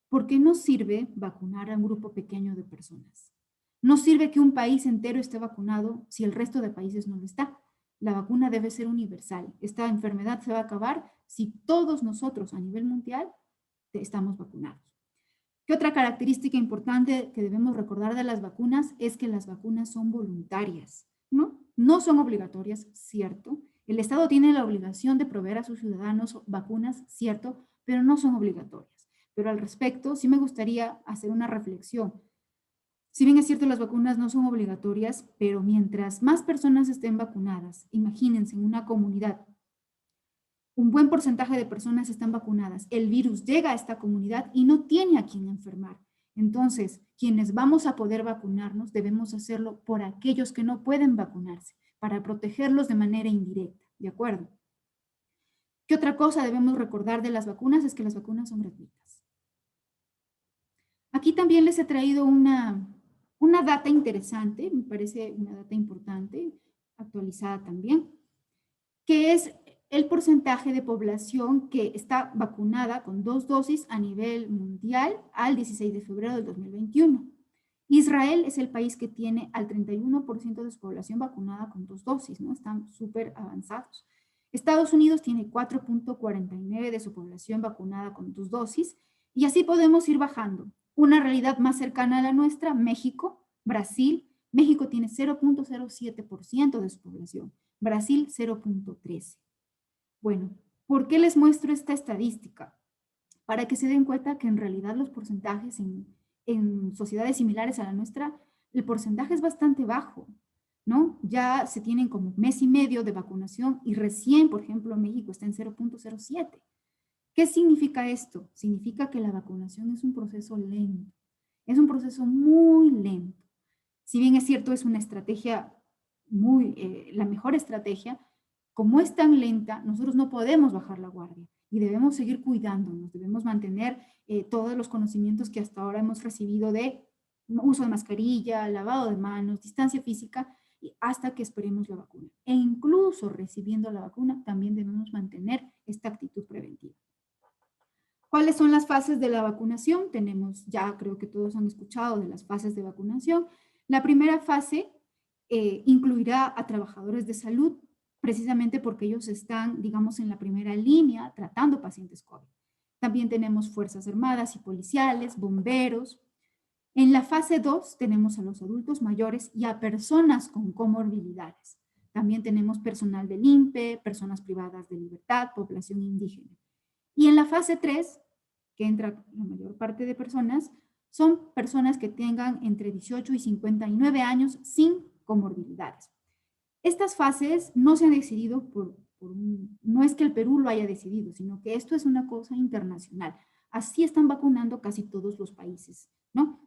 Porque no sirve vacunar a un grupo pequeño de personas. No sirve que un país entero esté vacunado si el resto de países no lo está. La vacuna debe ser universal. Esta enfermedad se va a acabar si todos nosotros a nivel mundial estamos vacunados. ¿Qué otra característica importante que debemos recordar de las vacunas? Es que las vacunas son voluntarias, ¿no? No son obligatorias, cierto. El Estado tiene la obligación de proveer a sus ciudadanos vacunas, cierto, pero no son obligatorias. Pero al respecto, sí me gustaría hacer una reflexión. Si bien es cierto, las vacunas no son obligatorias, pero mientras más personas estén vacunadas, imagínense en una comunidad, un buen porcentaje de personas están vacunadas, el virus llega a esta comunidad y no tiene a quien enfermar. Entonces, quienes vamos a poder vacunarnos, debemos hacerlo por aquellos que no pueden vacunarse, para protegerlos de manera indirecta, ¿de acuerdo? ¿Qué otra cosa debemos recordar de las vacunas? Es que las vacunas son gratuitas. Aquí también les he traído una data interesante, me parece una data importante, actualizada también, que es el porcentaje de población que está vacunada con 2 dosis a nivel mundial al 16 de febrero del 2021. Israel es el país que tiene al 31% de su población vacunada con 2 dosis, ¿no? Están súper avanzados. Estados Unidos tiene 4.49 de su población vacunada con 2 dosis y así podemos ir bajando. Una realidad más cercana a la nuestra, México, Brasil. México tiene 0.07% de su población, Brasil 0.13%. Bueno, ¿por qué les muestro esta estadística? Para que se den cuenta que en realidad los porcentajes en sociedades similares a la nuestra, el porcentaje es bastante bajo, ¿no? Ya se tienen como mes y medio de vacunación y recién, por ejemplo, México está en 0.07. ¿Qué significa esto? Significa que la vacunación es un proceso lento, es un proceso muy lento. Si bien es cierto, es una estrategia la mejor estrategia, como es tan lenta, nosotros no podemos bajar la guardia y debemos seguir cuidándonos, debemos mantener todos los conocimientos que hasta ahora hemos recibido de uso de mascarilla, lavado de manos, distancia física, y hasta que esperemos la vacuna. E incluso recibiendo la vacuna, también debemos mantener esta actitud preventiva. ¿Cuáles son las fases de la vacunación? Tenemos, ya creo que todos han escuchado de las fases de vacunación. La primera fase incluirá a trabajadores de salud, precisamente porque ellos están, digamos, en la primera línea tratando pacientes COVID. También tenemos fuerzas armadas y policiales, bomberos. En la fase 2 tenemos a los adultos mayores y a personas con comorbilidades. También tenemos personal del INPE, personas privadas de libertad, población indígena. Y en la fase 3, que entra la mayor parte de personas, son personas que tengan entre 18 y 59 años sin comorbilidades. Estas fases no se han decidido no es que el Perú lo haya decidido, sino que esto es una cosa internacional. Así están vacunando casi todos los países, ¿no?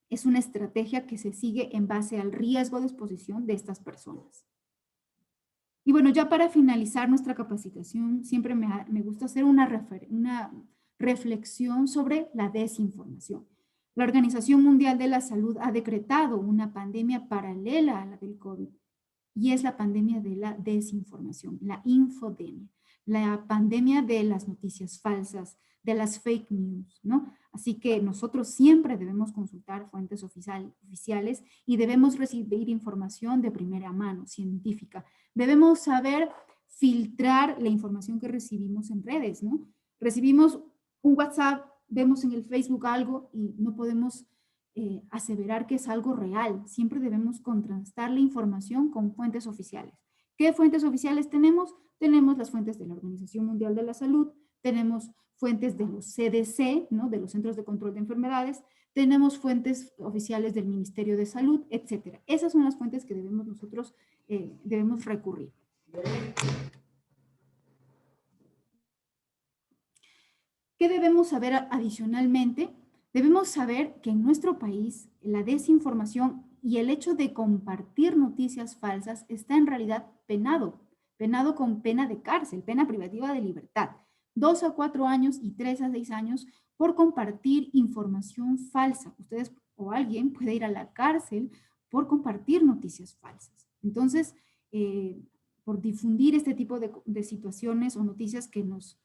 Es una estrategia que se sigue en base al riesgo de exposición de estas personas. Y bueno, ya para finalizar nuestra capacitación, siempre me gusta hacer una reflexión sobre la desinformación. La Organización Mundial de la Salud ha decretado una pandemia paralela a la del COVID, y es la pandemia de la desinformación, la infodemia, la pandemia de las noticias falsas, de las fake news, ¿no? Así que nosotros siempre debemos consultar fuentes oficiales y debemos recibir información de primera mano, científica. Debemos saber filtrar la información que recibimos en redes, ¿no? Recibimos un WhatsApp, vemos en el Facebook algo y no podemos aseverar que es algo real. Siempre debemos contrastar la información con fuentes oficiales. ¿Qué fuentes oficiales tenemos? Tenemos las fuentes de la Organización Mundial de la Salud, tenemos fuentes de los CDC, ¿no? De los Centros de Control de Enfermedades, tenemos fuentes oficiales del Ministerio de Salud, etc. Esas son las fuentes que nosotros debemos recurrir. ¿Qué debemos saber adicionalmente? Debemos saber que en nuestro país la desinformación y el hecho de compartir noticias falsas está en realidad penado con pena de cárcel, pena privativa de libertad, 2 a 4 años y 3 a 6 años por compartir información falsa. Ustedes o alguien puede ir a la cárcel por compartir noticias falsas. Entonces, por difundir este tipo de situaciones o noticias que nos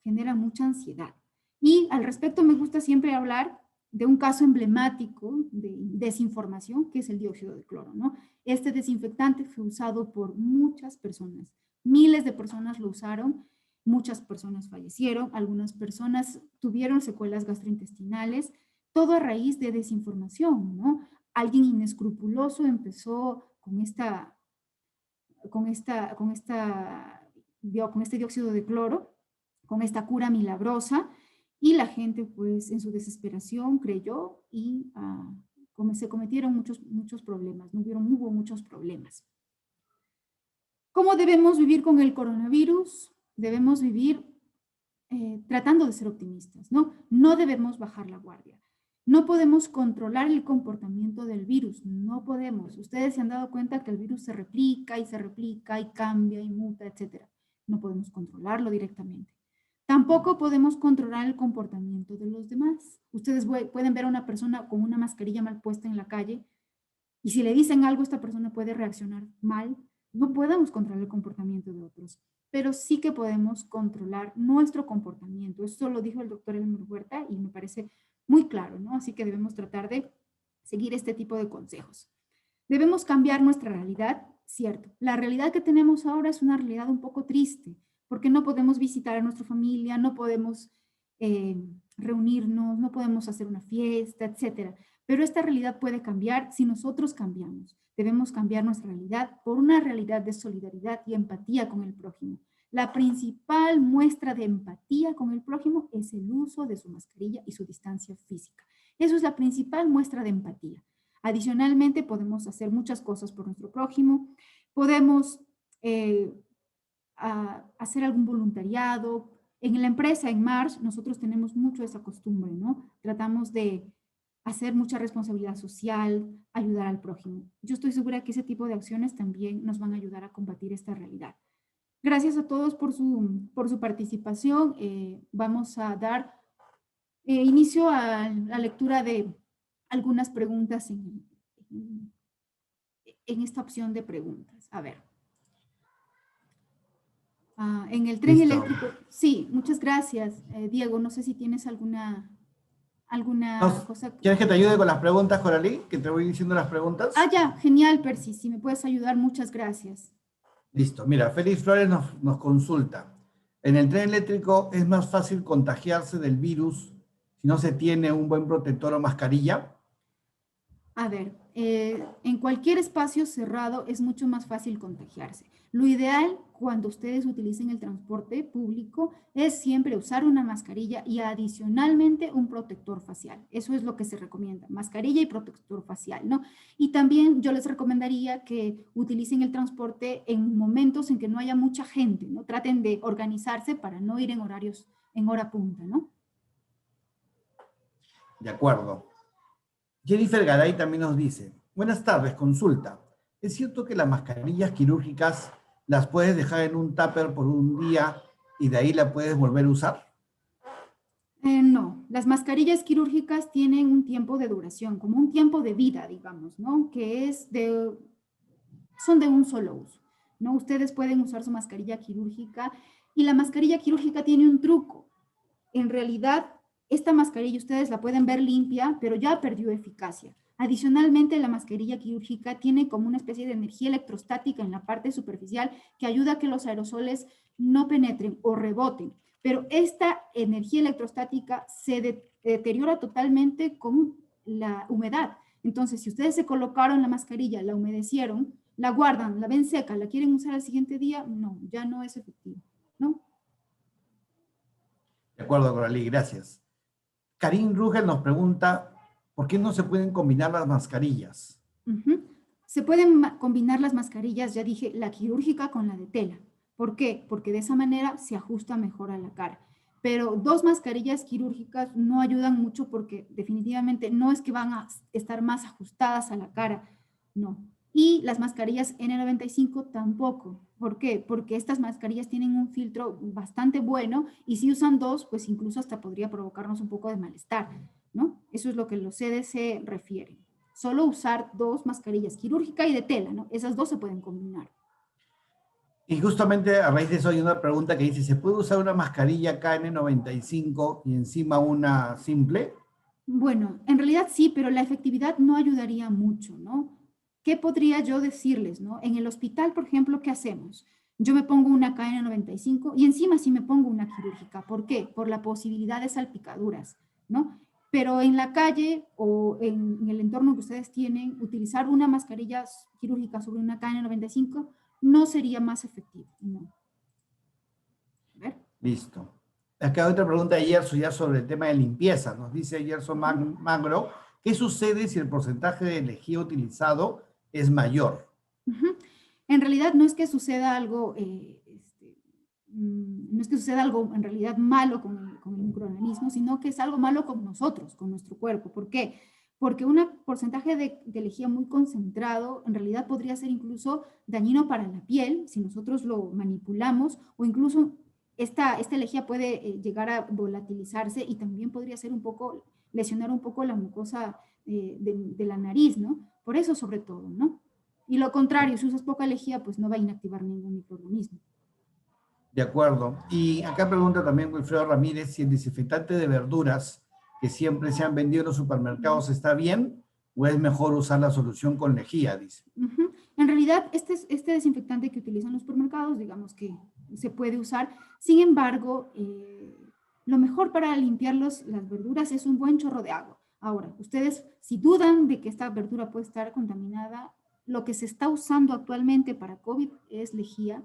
generan mucha ansiedad. Y al respecto me gusta siempre hablar de un caso emblemático de desinformación, que es el dióxido de cloro, ¿no? Este desinfectante fue usado por muchas personas, miles de personas lo usaron, muchas personas fallecieron, algunas personas tuvieron secuelas gastrointestinales, todo a raíz de desinformación, ¿no? Alguien inescrupuloso empezó con este dióxido de cloro, con esta cura milagrosa, y la gente pues en su desesperación creyó y se cometieron muchos problemas, hubo muchos problemas. ¿Cómo debemos vivir con el coronavirus? Debemos vivir tratando de ser optimistas, ¿no? No debemos bajar la guardia. No podemos controlar el comportamiento del virus, no podemos. Ustedes se han dado cuenta que el virus se replica y cambia y muta, etc. No podemos controlarlo directamente. Tampoco podemos controlar el comportamiento de los demás. Ustedes pueden ver a una persona con una mascarilla mal puesta en la calle y si le dicen algo, esta persona puede reaccionar mal. No podemos controlar el comportamiento de otros, pero sí que podemos controlar nuestro comportamiento. Eso lo dijo el doctor Elmer Huerta y me parece muy claro, ¿no? Así que debemos tratar de seguir este tipo de consejos. Debemos cambiar nuestra realidad, cierto. La realidad que tenemos ahora es una realidad un poco triste, porque no podemos visitar a nuestra familia, no podemos reunirnos, no podemos hacer una fiesta, etcétera. Pero esta realidad puede cambiar si nosotros cambiamos. Debemos cambiar nuestra realidad por una realidad de solidaridad y empatía con el prójimo. La principal muestra de empatía con el prójimo es el uso de su mascarilla y su distancia física. Eso es la principal muestra de empatía. Adicionalmente, podemos hacer muchas cosas por nuestro prójimo. Podemos hacer algún voluntariado. En la empresa, en Marsh, nosotros tenemos mucho esa costumbre, ¿no? Tratamos de hacer mucha responsabilidad social, ayudar al prójimo. Yo estoy segura que ese tipo de acciones también nos van a ayudar a combatir esta realidad. Gracias a todos por su participación. Vamos a dar inicio a la lectura de algunas preguntas en esta opción de preguntas. A ver. En el tren eléctrico. Sí, muchas gracias, Diego. No sé si tienes alguna cosa. ¿Quieres que te ayude con las preguntas, Coralí? Que te voy diciendo las preguntas. Ya, genial, Percy. Si me puedes ayudar, muchas gracias. Listo. Mira, Félix Flores nos consulta. ¿En el tren eléctrico es más fácil contagiarse del virus si no se tiene un buen protector o mascarilla? A ver, en cualquier espacio cerrado es mucho más fácil contagiarse. Lo ideal cuando ustedes utilicen el transporte público es siempre usar una mascarilla y adicionalmente un protector facial. Eso es lo que se recomienda, mascarilla y protector facial, ¿no? Y también yo les recomendaría que utilicen el transporte en momentos en que no haya mucha gente, ¿no? Traten de organizarse para no ir en hora punta, ¿no? De acuerdo. Jennifer Garay también nos dice, buenas tardes, consulta. ¿Es cierto que las mascarillas quirúrgicas las puedes dejar en un tupper por un día y de ahí la puedes volver a usar? No, las mascarillas quirúrgicas tienen un tiempo de duración, como un tiempo de vida, digamos, ¿no? Que son de un solo uso, ¿no? Ustedes pueden usar su mascarilla quirúrgica y la mascarilla quirúrgica tiene un truco. En realidad, esta mascarilla ustedes la pueden ver limpia, pero ya perdió eficacia. Adicionalmente, la mascarilla quirúrgica tiene como una especie de energía electrostática en la parte superficial que ayuda a que los aerosoles no penetren o reboten. Pero esta energía electrostática se deteriora totalmente con la humedad. Entonces, si ustedes se colocaron la mascarilla, la humedecieron, la guardan, la ven seca, la quieren usar al siguiente día, no, ya no es efectivo, ¿no? De acuerdo, Coralí, gracias. Karim Rugel nos pregunta, ¿por qué no se pueden combinar las mascarillas? Se pueden combinar las mascarillas, ya dije, la quirúrgica con la de tela. ¿Por qué? Porque de esa manera se ajusta mejor a la cara. pero 2 mascarillas quirúrgicas no ayudan mucho porque definitivamente no es que van a estar más ajustadas a la cara, no. Y las mascarillas N95 tampoco. ¿Por qué? Porque estas mascarillas tienen un filtro bastante bueno y si usan 2, pues incluso hasta podría provocarnos un poco de malestar, ¿no? Eso es lo que los CDC refieren. Solo usar 2 mascarillas, quirúrgica y de tela, ¿no? Esas 2 se pueden combinar. Y justamente a raíz de eso hay una pregunta que dice, ¿se puede usar una mascarilla KN95 y encima una simple? Bueno, en realidad sí, pero la efectividad no ayudaría mucho, ¿no? ¿Qué podría yo decirles, no? En el hospital, por ejemplo, ¿qué hacemos? Yo me pongo una KN95 y encima sí me pongo una quirúrgica. ¿Por qué? Por la posibilidad de salpicaduras, ¿no? Pero en la calle o en el entorno que ustedes tienen, utilizar una mascarilla quirúrgica sobre una KN95 no sería más efectivo, ¿no? A ver. Listo. Acá hay otra pregunta de Yerso ya sobre el tema de limpieza. Nos dice Yerso Magro, ¿qué sucede si el porcentaje de lejía utilizado es mayor? En realidad no es que suceda algo, no es que suceda algo en realidad malo con el microorganismo, sino que es algo malo con nosotros, con nuestro cuerpo. ¿Por qué? Porque un porcentaje de lejía muy concentrado en realidad podría ser incluso dañino para la piel si nosotros lo manipulamos o incluso esta lejía puede llegar a volatilizarse y también podría ser un poco, lesionar un poco la mucosa de la nariz, ¿no? Por eso sobre todo, ¿no? Y lo contrario, si usas poca lejía, pues no va a inactivar ningún microorganismo. De acuerdo. Y acá pregunta también Wilfredo Ramírez si el desinfectante de verduras que siempre se han vendido en los supermercados está bien o es mejor usar la solución con lejía, dice. En realidad, este desinfectante que utilizan los supermercados, digamos que se puede usar. Sin embargo, lo mejor para limpiar las verduras es un buen chorro de agua. Ahora, ustedes, si dudan de que esta verdura puede estar contaminada, lo que se está usando actualmente para COVID es lejía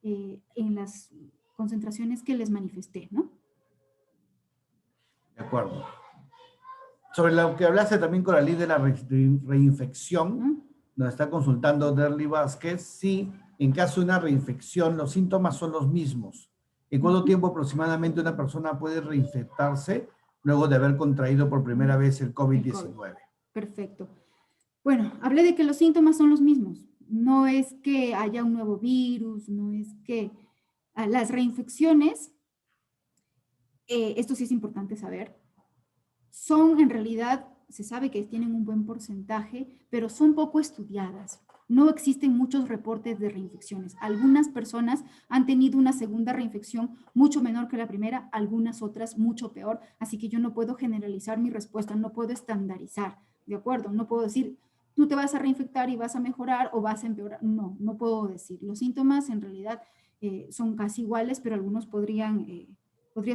en las concentraciones que les manifesté, ¿no? De acuerdo. Sobre lo que hablaste también con la ley de la reinfección, nos está consultando Derly Vázquez, si en caso de una reinfección los síntomas son los mismos. ¿En cuánto tiempo aproximadamente una persona puede reinfectarse luego de haber contraído por primera vez el COVID-19? Perfecto. Bueno, hablé de que los síntomas son los mismos. No es que haya un nuevo virus, no es que las reinfecciones, esto sí es importante saber, son en realidad, se sabe que tienen un buen porcentaje, pero son poco estudiadas. No existen muchos reportes de reinfecciones. Algunas personas han tenido una segunda reinfección mucho menor que la primera, algunas otras mucho peor, así que yo no puedo generalizar mi respuesta, no puedo estandarizar, ¿de acuerdo? No puedo decir, tú te vas a reinfectar y vas a mejorar o vas a empeorar. No, no puedo decir. Los síntomas en realidad son casi iguales, pero algunos podrían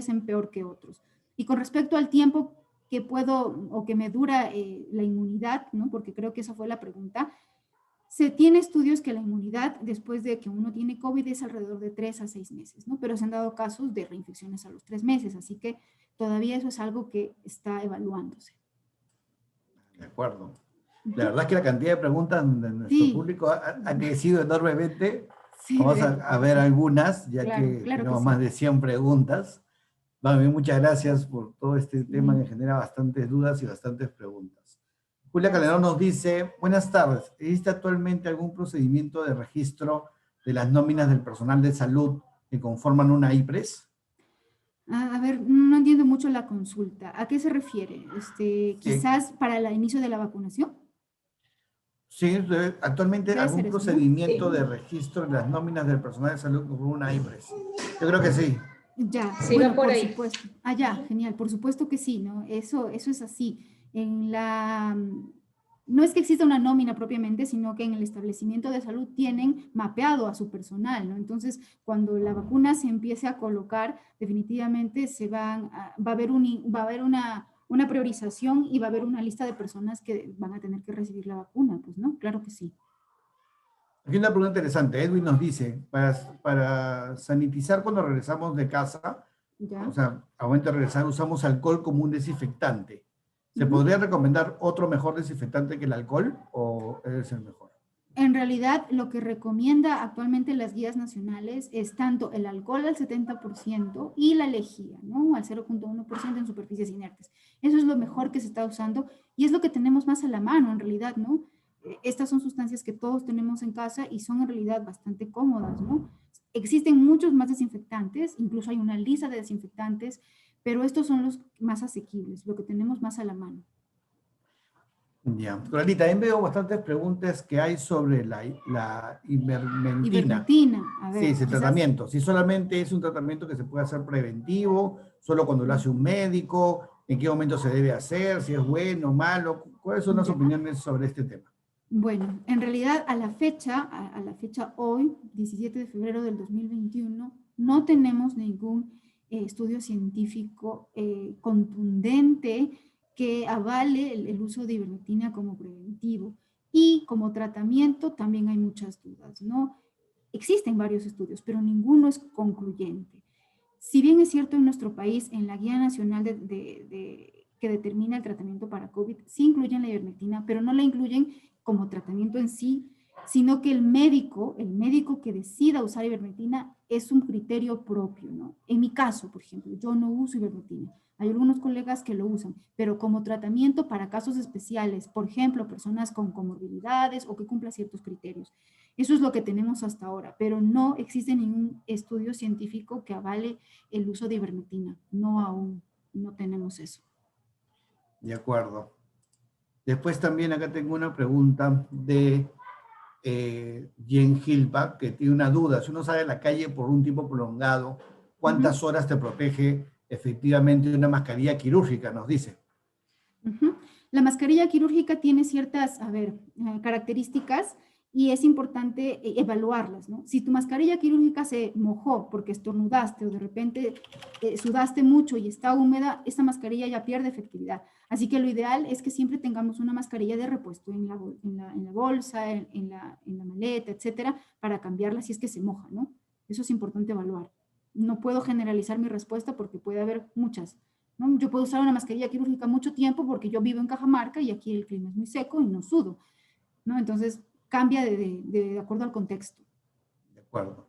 ser peor que otros. Y con respecto al tiempo que puedo o que me dura la inmunidad, ¿no? Porque creo que esa fue la pregunta. Se tiene estudios que la inmunidad después de que uno tiene COVID es alrededor de 3 a 6 meses, ¿no? Pero se han dado casos de reinfecciones a los 3 meses, así que todavía eso es algo que está evaluándose. De acuerdo. La verdad es que la cantidad de preguntas de nuestro público ha crecido enormemente. Sí, vamos a ver algunas, ya que tenemos más de 100 preguntas. Vale, muchas gracias por todo este tema que genera bastantes dudas y bastantes preguntas. Julia Calderón nos dice, buenas tardes, ¿existe actualmente algún procedimiento de registro de las nóminas del personal de salud que conforman una IPRES? A ver, no entiendo mucho la consulta. ¿A qué se refiere? ¿Quizás para el inicio de la vacunación? Sí, actualmente algún procedimiento de registro de las nóminas del personal de salud con una IPRES. Yo creo que sí. Ya, sí, bueno, por supuesto. Ah, ya, genial, por supuesto que sí, ¿no? Eso es así. No es que exista una nómina propiamente, sino que en el establecimiento de salud tienen mapeado a su personal, ¿no? Entonces, cuando la vacuna se empiece a colocar, definitivamente va a haber una priorización y va a haber una lista de personas que van a tener que recibir la vacuna, pues, ¿no? Claro que sí. Aquí una pregunta interesante. Edwin nos dice, para sanitizar cuando regresamos de casa, ¿ya? O sea, al momento de regresar usamos alcohol como un desinfectante. ¿Se podría recomendar otro mejor desinfectante que el alcohol o es el mejor? En realidad, lo que recomienda actualmente las guías nacionales es tanto el alcohol al 70% y la lejía, ¿no? Al 0,1% en superficies inertes. Eso es lo mejor que se está usando y es lo que tenemos más a la mano, en realidad, ¿no? Estas son sustancias que todos tenemos en casa y son en realidad bastante cómodas, ¿no? Existen muchos más desinfectantes, incluso hay una lista de desinfectantes, pero estos son los más asequibles, lo que tenemos más a la mano. Ya. Coralita, también veo bastantes preguntas que hay sobre la ivermectina. Ivermectina, a Sí, ver, ese quizás. tratamiento. Si solamente es un tratamiento que se puede hacer preventivo, solo cuando lo hace un médico, en qué momento se debe hacer, si es bueno o malo. ¿Cuáles son las Ya. opiniones sobre este tema? Bueno, en realidad a la fecha hoy, 17 de febrero del 2021, no tenemos ningún estudio científico contundente que avale el uso de ivermectina como preventivo. Y como tratamiento también hay muchas dudas, ¿no? Existen varios estudios, pero ninguno es concluyente. Si bien es cierto en nuestro país, en la Guía Nacional que determina el tratamiento para COVID, sí incluyen la ivermectina, pero no la incluyen como tratamiento en sí, sino que el médico que decida usar ivermectina es un criterio propio, ¿no? En mi caso, por ejemplo, yo no uso ivermectina. Hay algunos colegas que lo usan, pero como tratamiento para casos especiales, por ejemplo, personas con comorbilidades o que cumplan ciertos criterios. Eso es lo que tenemos hasta ahora, pero no existe ningún estudio científico que avale el uso de ivermectina. No aún, no tenemos eso. De acuerdo. Después también acá tengo una pregunta de Jen Gilpa, que tiene una duda. Si uno sale a la calle por un tiempo prolongado, ¿cuántas horas te protege efectivamente una mascarilla quirúrgica? Nos dice. La mascarilla quirúrgica tiene ciertas, a ver, características y es importante evaluarlas, ¿no? Si tu mascarilla quirúrgica se mojó porque estornudaste o de repente sudaste mucho y está húmeda, esta mascarilla ya pierde efectividad. Así que lo ideal es que siempre tengamos una mascarilla de repuesto en la bolsa, en la maleta, etcétera, para cambiarla si es que se moja, ¿no? Eso es importante evaluar. No puedo generalizar mi respuesta porque puede haber muchas, ¿no? Yo puedo usar una mascarilla quirúrgica mucho tiempo porque yo vivo en Cajamarca y aquí el clima es muy seco y no sudo, ¿no? Entonces cambia de acuerdo al contexto. De acuerdo.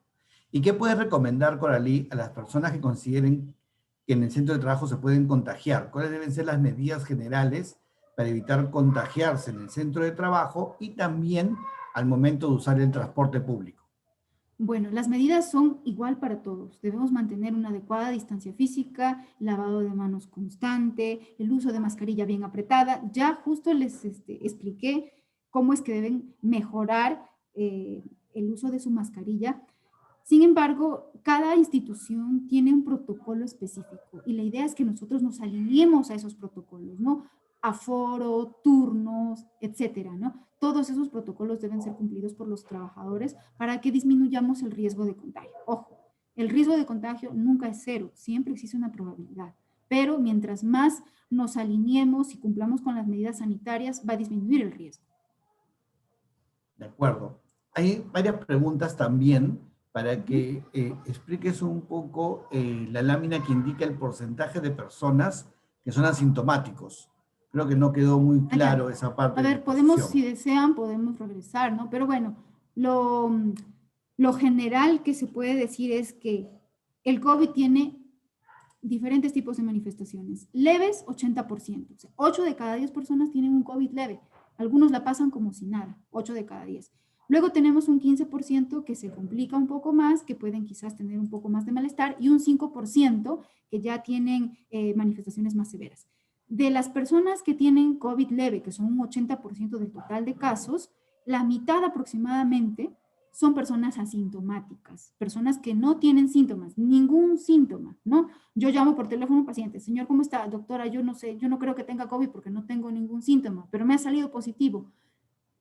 ¿Y qué puedes recomendar, Coralí, a las personas que consideren que en el centro de trabajo se pueden contagiar? ¿Cuáles deben ser las medidas generales para evitar contagiarse en el centro de trabajo y también al momento de usar el transporte público? Bueno, las medidas son igual para todos. Debemos mantener una adecuada distancia física, lavado de manos constante, el uso de mascarilla bien apretada. Ya justo les expliqué cómo es que deben mejorar el uso de su mascarilla. Sin embargo, cada institución tiene un protocolo específico y la idea es que nosotros nos alineemos a esos protocolos, ¿no? Aforo, turnos, etcétera, ¿no? Todos esos protocolos deben ser cumplidos por los trabajadores para que disminuyamos el riesgo de contagio. Ojo, el riesgo de contagio nunca es cero, siempre existe una probabilidad, pero mientras más nos alineemos y cumplamos con las medidas sanitarias, va a disminuir el riesgo. De acuerdo. Hay varias preguntas también para que expliques un poco la lámina que indica el porcentaje de personas que son asintomáticos. Creo que no quedó muy claro Ya. esa parte A de la ver, podemos, exposición. si desean, podemos regresar, ¿no? Pero bueno, lo, lo general que se puede decir es que el COVID tiene diferentes tipos de manifestaciones. Leves, 80%. O sea, 8 de cada 10 personas tienen un COVID leve. Algunos la pasan como si nada, 8 de cada 10. Luego tenemos un 15% que se complica un poco más, que pueden quizás tener un poco más de malestar, y un 5% que ya tienen manifestaciones más severas. De las personas que tienen COVID leve, que son un 80% del total de casos, la mitad aproximadamente son personas asintomáticas, personas que no tienen síntomas, ningún síntoma, ¿no? Yo llamo por teléfono a un paciente, señor, ¿cómo está? Doctora, yo no sé, yo no creo que tenga COVID porque no tengo ningún síntoma, pero me ha salido positivo.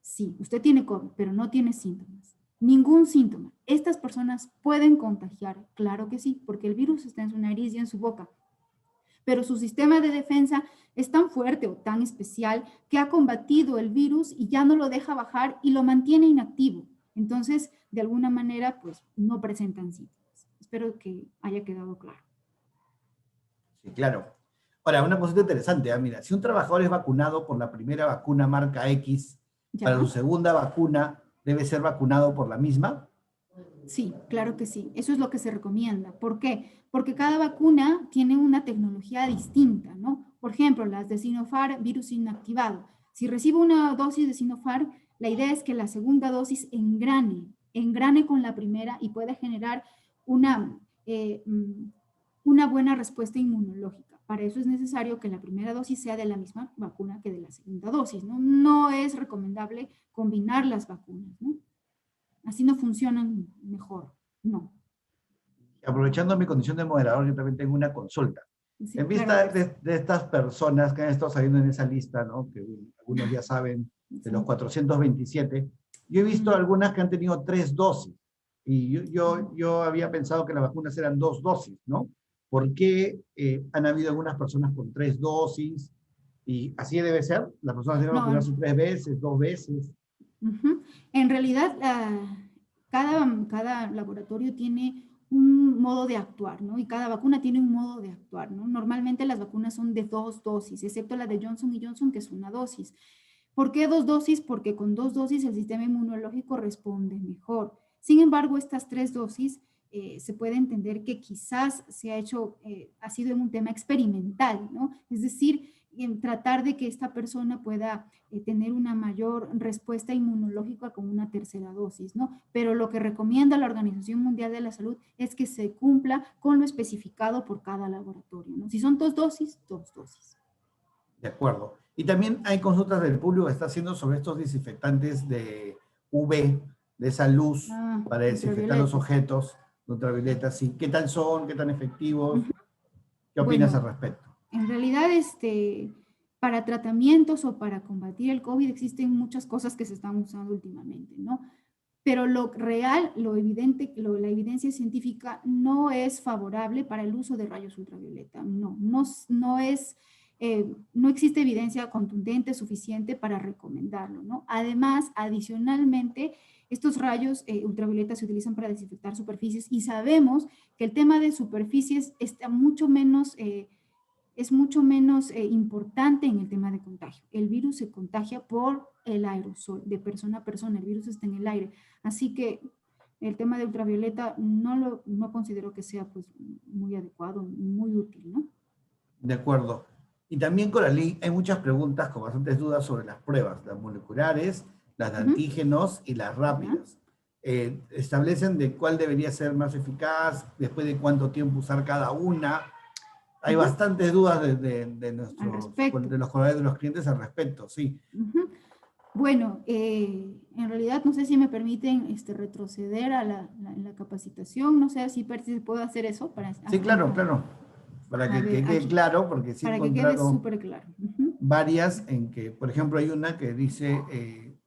Sí, usted tiene COVID, pero no tiene síntomas. Ningún síntoma. ¿Estas personas pueden contagiar? Claro que sí, porque el virus está en su nariz y en su boca. Pero su sistema de defensa es tan fuerte o tan especial que ha combatido el virus y ya no lo deja bajar y lo mantiene inactivo. Entonces, de alguna manera, pues no presentan síntomas. Espero que haya quedado claro. Sí, claro. Ahora, una cosa interesante, mira, si un trabajador es vacunado por la primera vacuna marca X, para ¿Ya? su segunda vacuna debe ser vacunado por la misma? Sí, claro que sí. Eso es lo que se recomienda. ¿Por qué? Porque cada vacuna tiene una tecnología distinta, ¿no? Por ejemplo, las de Sinopharm, virus inactivado. Si recibo una dosis de Sinopharm, la idea es que la segunda dosis engrane con la primera y pueda generar una, eh, mm, una buena respuesta inmunológica. Para eso es necesario que la primera dosis sea de la misma vacuna que de la segunda dosis, ¿no? No es recomendable combinar las vacunas, ¿no? Así no funcionan mejor, no. Aprovechando mi condición de moderador, yo también tengo una consulta. Sí, En claro, vista Percy. de estas personas que han estado saliendo en esa lista, ¿no? Que algunos ya saben, de los Sí. 427, yo he visto algunas que han tenido 3 dosis. Y yo había pensado que las vacunas eran 2 dosis, ¿no? ¿Por qué han habido algunas personas con 3 dosis? Y así debe ser. Las personas deben No, vacunarse 3 veces, 2 veces. en realidad cada laboratorio tiene un modo de actuar, ¿no? Y cada vacuna tiene un modo de actuar, ¿no? Normalmente las vacunas son de 2 dosis, excepto la de Johnson y Johnson, que es una dosis. ¿Por qué 2 dosis? Porque con 2 dosis el sistema inmunológico responde mejor. Sin embargo, estas 3 dosis se puede entender que quizás se ha hecho, ha sido en un tema experimental, ¿no? Es decir, en tratar de que esta persona pueda tener una mayor respuesta inmunológica con una tercera dosis, ¿no? Pero lo que recomienda la Organización Mundial de la Salud es que se cumpla con lo especificado por cada laboratorio, ¿no? Si son 2 dosis, 2 dosis. De acuerdo. Y también hay consultas del público que está haciendo sobre estos desinfectantes de UV, de esa luz para desinfectar los Ultravioletas. objetos, ultravioletas. ¿Sí? ¿Qué tal son? ¿Qué tan efectivos? ¿Qué opinas al Bueno, respecto? en realidad, para tratamientos o para combatir el COVID existen muchas cosas que se están usando últimamente, ¿no? Pero lo real, lo evidente, la evidencia científica no es favorable para el uso de rayos ultravioleta. No existe evidencia contundente suficiente para recomendarlo, ¿no? Además, adicionalmente, estos rayos ultravioleta se utilizan para desinfectar superficies y sabemos que el tema de superficies está es mucho menos importante en el tema de contagio. El virus se contagia por el aerosol, de persona a persona, el virus está en el aire. Así que el tema de ultravioleta no considero que sea pues, muy adecuado, muy útil, ¿no? De acuerdo. Y también, Coralí, hay muchas preguntas con bastantes dudas sobre las pruebas, las moleculares, las de antígenos y las ¿Ya? rápidas. Establecen de cuál debería ser más eficaz, después de cuánto tiempo usar cada una. Hay bastantes dudas Al respecto. de los corredores de los clientes al respecto, sí. Bueno, en realidad no sé si me permiten retroceder en la capacitación, no sé si se puede hacer eso Sí, claro, claro. Para a que ver, quede aquí, claro, porque sí he para que quede encontrado súper claro. varias en que, por ejemplo, hay una que dice,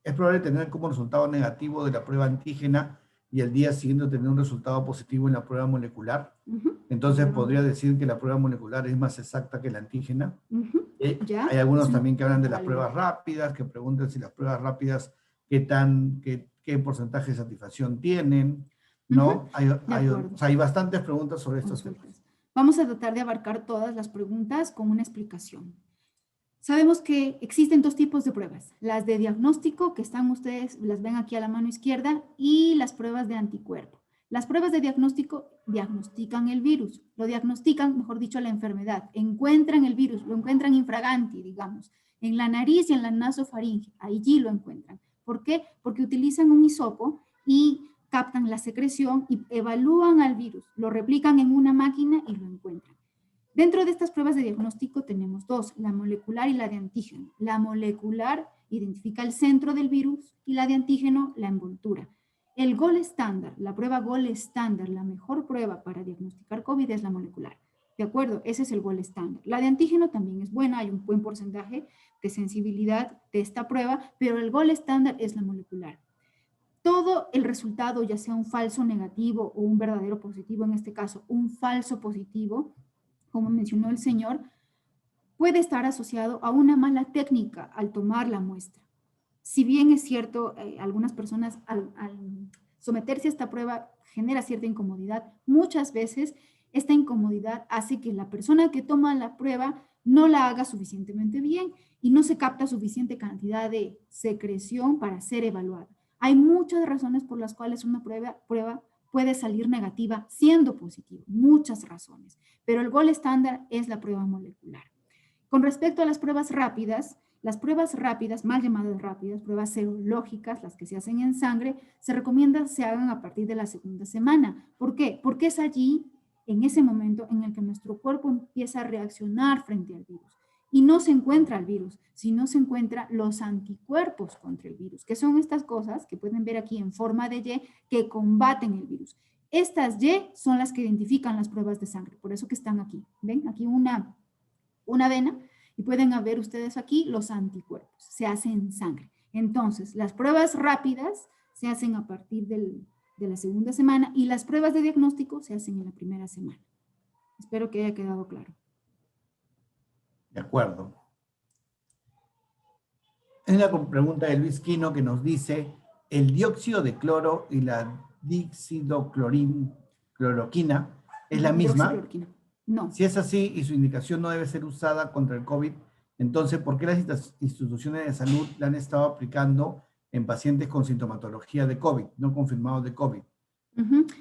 es probable tener como resultado negativo de la prueba antígena y el día siguiente tener un resultado positivo en la prueba molecular. Entonces podría decir que la prueba molecular es más exacta que la antígena. ¿Ya? Hay Es algunos un también que hablan de las válido. pruebas rápidas, que preguntan si las pruebas rápidas, qué porcentaje de satisfacción tienen, ¿no? De O acuerdo. sea, hay bastantes preguntas sobre estos temas. Consultas. Vamos a tratar de abarcar todas las preguntas con una explicación. Sabemos que existen 2 tipos de pruebas, las de diagnóstico, que están ustedes, las ven aquí a la mano izquierda, y las pruebas de anticuerpo. Las pruebas de diagnóstico diagnostican el virus, lo diagnostican, mejor dicho, la enfermedad, encuentran el virus, lo encuentran infraganti, digamos, en la nariz y en la nasofaringe, allí lo encuentran. ¿Por qué? Porque utilizan un hisopo y captan la secreción y evalúan al virus, lo replican en una máquina y lo encuentran. Dentro de estas pruebas de diagnóstico tenemos 2, la molecular y la de antígeno. La molecular identifica el centro del virus y la de antígeno la envoltura. El gold estándar, la prueba gold estándar, la mejor prueba para diagnosticar COVID es la molecular. ¿De acuerdo? Ese es el gold estándar. La de antígeno también es buena, hay un buen porcentaje de sensibilidad de esta prueba, pero el gold estándar es la molecular. Todo el resultado, ya sea un falso negativo o un verdadero positivo, en este caso un falso positivo, como mencionó el señor, puede estar asociado a una mala técnica al tomar la muestra. Si bien es cierto, algunas personas al someterse a esta prueba genera cierta incomodidad, muchas veces esta incomodidad hace que la persona que toma la prueba no la haga suficientemente bien y no se capta suficiente cantidad de secreción para ser evaluada. Hay muchas razones por las cuales una prueba puede salir negativa siendo positiva, muchas razones, pero el gol estándar es la prueba molecular. Con respecto a las pruebas rápidas, mal llamadas rápidas, pruebas serológicas, las que se hacen en sangre, se recomienda se hagan a partir de la segunda semana. ¿Por qué? Porque es allí, en ese momento, en el que nuestro cuerpo empieza a reaccionar frente al virus. Y no se encuentra el virus, sino se encuentran los anticuerpos contra el virus, que son estas cosas que pueden ver aquí en forma de Y, que combaten el virus. Estas Y son las que identifican las pruebas de sangre, por eso que están aquí. ¿Ven? Aquí una vena, y pueden ver ustedes aquí los anticuerpos, se hacen en sangre. Entonces, las pruebas rápidas se hacen a partir de la segunda semana y las pruebas de diagnóstico se hacen en la primera semana. Espero que haya quedado claro. De acuerdo. Hay una pregunta de Luis Quino que nos dice, ¿el dióxido de cloro y la dixidrocloroquina es la misma? No. Si es así y su indicación no debe ser usada contra el COVID, entonces, ¿por qué las instituciones de salud la han estado aplicando en pacientes con sintomatología de COVID, no confirmados de COVID?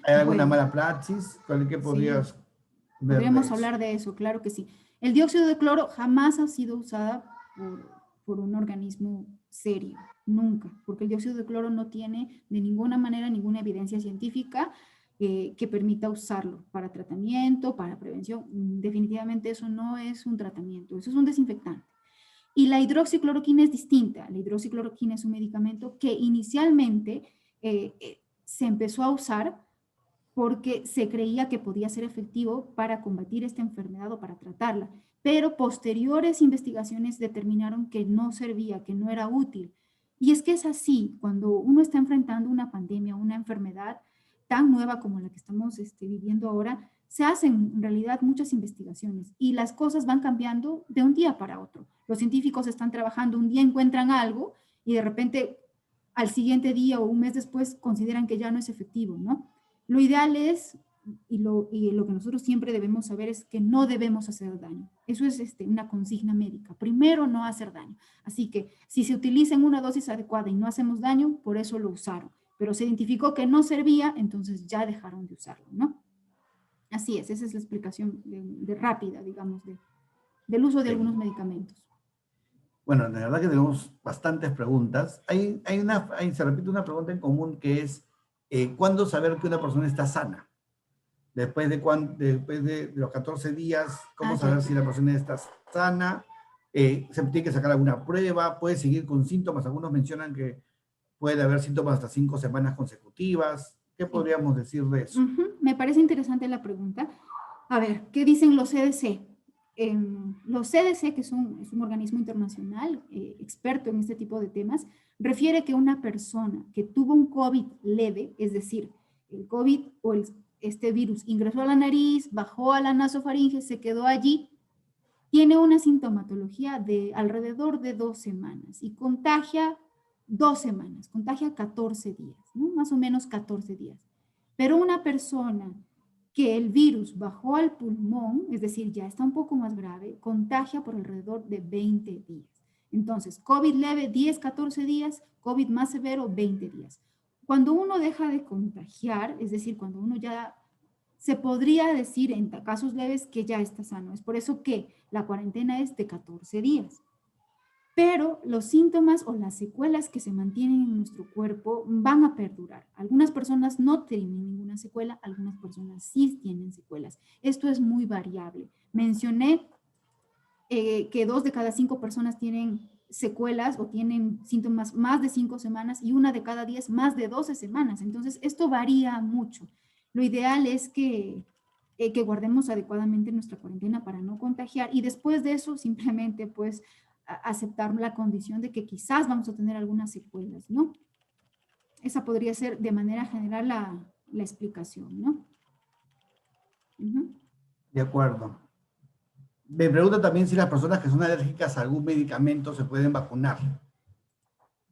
¿Hay alguna mala praxis? ¿Con qué podrías ver? Podríamos hablar de eso, claro que sí. El dióxido de cloro jamás ha sido usada por un organismo serio, nunca, porque el dióxido de cloro no tiene de ninguna manera ninguna evidencia científica que permita usarlo para tratamiento, para prevención. Definitivamente eso no es un tratamiento, eso es un desinfectante. Y la hidroxicloroquina es distinta. La hidroxicloroquina es un medicamento que inicialmente se empezó a usar porque se creía que podía ser efectivo para combatir esta enfermedad o para tratarla, pero posteriores investigaciones determinaron que no servía, que no era útil. Y es que es así, cuando uno está enfrentando una pandemia, una enfermedad tan nueva como la que estamos viviendo ahora, se hacen en realidad muchas investigaciones y las cosas van cambiando de un día para otro. Los científicos están trabajando, un día encuentran algo y de repente al siguiente día o un mes después consideran que ya no es efectivo, ¿no? Lo ideal es, y lo que nosotros siempre debemos saber es que no debemos hacer daño. Eso es una consigna médica. Primero, no hacer daño. Así que si se utiliza en una dosis adecuada y no hacemos daño, por eso lo usaron. Pero se identificó que no servía, entonces ya dejaron de usarlo, ¿no? Así es, esa es la explicación de rápida, digamos, del uso de algunos medicamentos. Bueno, la verdad que tenemos bastantes preguntas. Se repite una pregunta en común que es, ¿cuándo saber que una persona está sana? Después de los 14 días, ¿cómo saber si la persona está sana? ¿Se tiene que sacar alguna prueba? ¿Puede seguir con síntomas? Algunos mencionan que puede haber síntomas hasta 5 semanas consecutivas. ¿Qué podríamos decir de eso? Me parece interesante la pregunta. A ver, ¿qué dicen los CDC? Los CDC, que es un organismo internacional experto en este tipo de temas, refiere que una persona que tuvo un COVID leve, es decir, el COVID o este virus ingresó a la nariz, bajó a la nasofaringe, se quedó allí, tiene una sintomatología de alrededor de 2 semanas y contagia 2 semanas, contagia 14 días, ¿no? Más o menos 14 días. Pero una persona que el virus bajó al pulmón, es decir, ya está un poco más grave, contagia por alrededor de 20 días. Entonces, COVID leve, 10, 14 días, COVID más severo, 20 días. Cuando uno deja de contagiar, es decir, cuando uno ya se podría decir en casos leves que ya está sano. Es por eso que la cuarentena es de 14 días. Pero los síntomas o las secuelas que se mantienen en nuestro cuerpo van a perdurar. Algunas personas no tienen ninguna secuela, algunas personas sí tienen secuelas. Esto es muy variable. Mencioné que 2 de cada 5 personas tienen secuelas o tienen síntomas más de 5 semanas y 1 de cada 10 más de 12 semanas. Entonces, esto varía mucho. Lo ideal es que guardemos adecuadamente nuestra cuarentena para no contagiar y después de eso simplemente pues aceptar la condición de que quizás vamos a tener algunas secuelas, ¿no? Esa podría ser de manera general la explicación, ¿no? De acuerdo. Me pregunto también si las personas que son alérgicas a algún medicamento se pueden vacunar.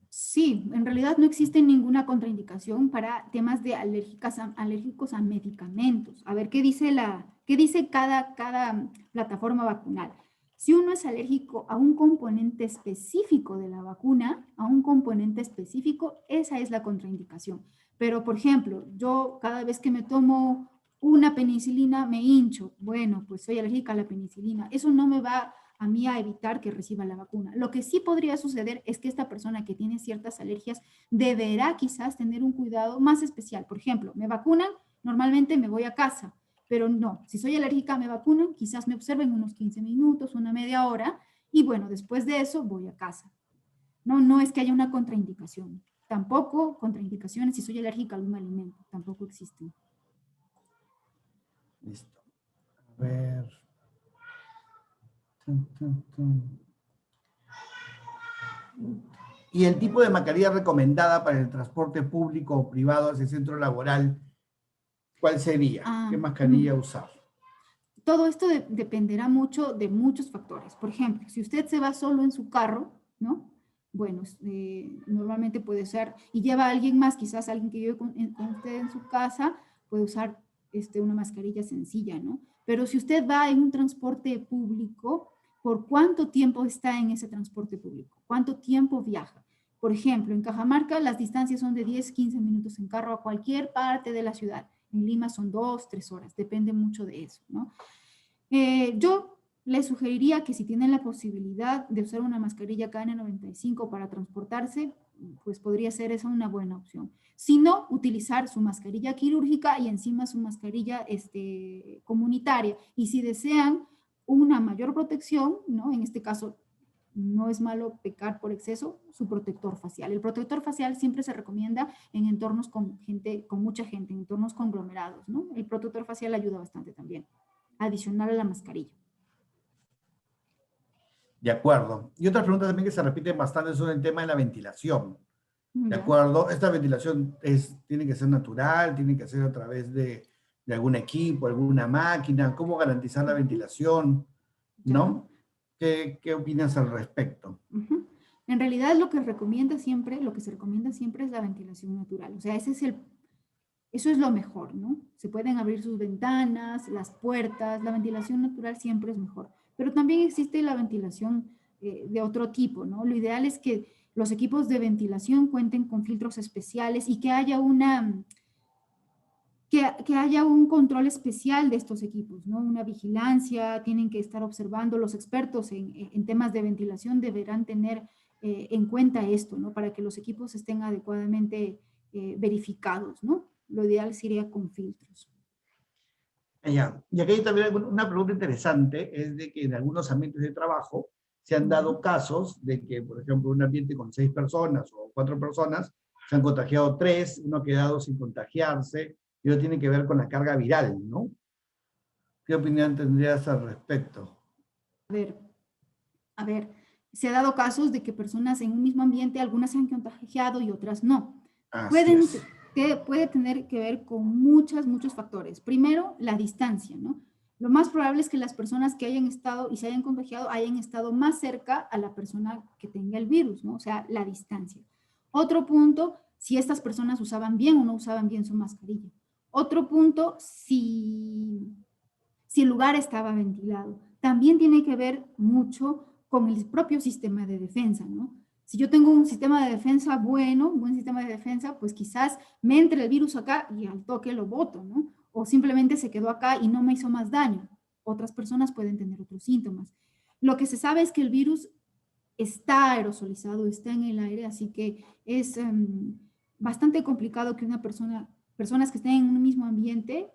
Sí, en realidad no existe ninguna contraindicación para temas de alérgicos a medicamentos. A ver, ¿qué dice cada plataforma vacunal? Si uno es alérgico a un componente específico de la vacuna, a un componente específico, esa es la contraindicación. Pero, por ejemplo, yo cada vez que me tomo una penicilina me hincho. Bueno, pues soy alérgica a la penicilina. Eso no me va a mí a evitar que reciba la vacuna. Lo que sí podría suceder es que esta persona que tiene ciertas alergias deberá quizás tener un cuidado más especial. Por ejemplo, me vacunan, normalmente me voy a casa, pero no, si soy alérgica me vacunan, quizás me observen unos 15 minutos, una media hora, y bueno, después de eso voy a casa. No, no es que haya una contraindicación. Tampoco contraindicaciones si soy alérgica a algún alimento, tampoco existen. Listo. A ver. Tum, tum, tum. Y el tipo de mascarilla recomendada para el transporte público o privado hacia el centro laboral, ¿cuál sería? ¿Qué mascarilla usar? Todo esto dependerá mucho de muchos factores. Por ejemplo, si usted se va solo en su carro, ¿no? Bueno, normalmente puede usar, y lleva a alguien más, quizás alguien que vive con usted en su casa, puede usar una mascarilla sencilla, ¿no? Pero si usted va en un transporte público, ¿por cuánto tiempo está en ese transporte público? ¿Cuánto tiempo viaja? Por ejemplo, en Cajamarca las distancias son de 10, 15 minutos en carro a cualquier parte de la ciudad. En Lima son 2, 3 horas, depende mucho de eso, ¿no? Yo les sugeriría que si tienen la posibilidad de usar una mascarilla KN95 para transportarse, pues podría ser esa una buena opción. Si no, utilizar su mascarilla quirúrgica y encima su mascarilla comunitaria. Y si desean una mayor protección, ¿no? En este caso, no es malo pecar por exceso, su protector facial. El protector facial siempre se recomienda en entornos con gente, con mucha gente, en entornos conglomerados, ¿no? El protector facial ayuda bastante también, adicional a la mascarilla. De acuerdo. Y otra pregunta también que se repite bastante son el tema de la ventilación. ¿De Ya. acuerdo? Esta ventilación tiene que ser natural, tiene que ser a través de algún equipo, alguna máquina. ¿Cómo garantizar la ventilación? Ya. ¿No? ¿Qué opinas al respecto? Uh-huh. En realidad lo que se recomienda siempre es la ventilación natural. O sea, eso es lo mejor, ¿no? Se pueden abrir sus ventanas, las puertas, la ventilación natural siempre es mejor. Pero también existe la ventilación de otro tipo, ¿no? Lo ideal es que los equipos de ventilación cuenten con filtros especiales y que haya que haya un control especial de estos equipos, ¿no? Una vigilancia, tienen que estar observando, los expertos en temas de ventilación deberán tener en cuenta esto, ¿no? Para que los equipos estén adecuadamente verificados, ¿no? Lo ideal sería con filtros. Ya. Y aquí hay también una pregunta interesante, es de que en algunos ambientes de trabajo se han dado casos de que, por ejemplo, un ambiente con 6 personas o 4 personas, se han contagiado 3, uno ha quedado sin contagiarse, y eso tiene que ver con la carga viral, ¿no? ¿Qué opinión tendrías al respecto? A ver, se ha dado casos de que personas en un mismo ambiente, algunas se han contagiado y otras no. Así es. Puede tener que ver con muchos factores. Primero, la distancia, ¿no? Lo más probable es que las personas que hayan estado y se hayan contagiado hayan estado más cerca a la persona que tenga el virus, ¿no? O sea, la distancia. Otro punto, si estas personas usaban bien o no usaban bien su mascarilla. Otro punto, si el lugar estaba ventilado. También tiene que ver mucho con el propio sistema de defensa, ¿no? Si yo tengo un sistema de defensa bueno, un buen sistema de defensa, pues quizás me entre el virus acá y al toque lo boto, ¿no? O simplemente se quedó acá y no me hizo más daño. Otras personas pueden tener otros síntomas. Lo que se sabe es que el virus está aerosolizado, está en el aire, así que es bastante complicado que personas que estén en un mismo ambiente,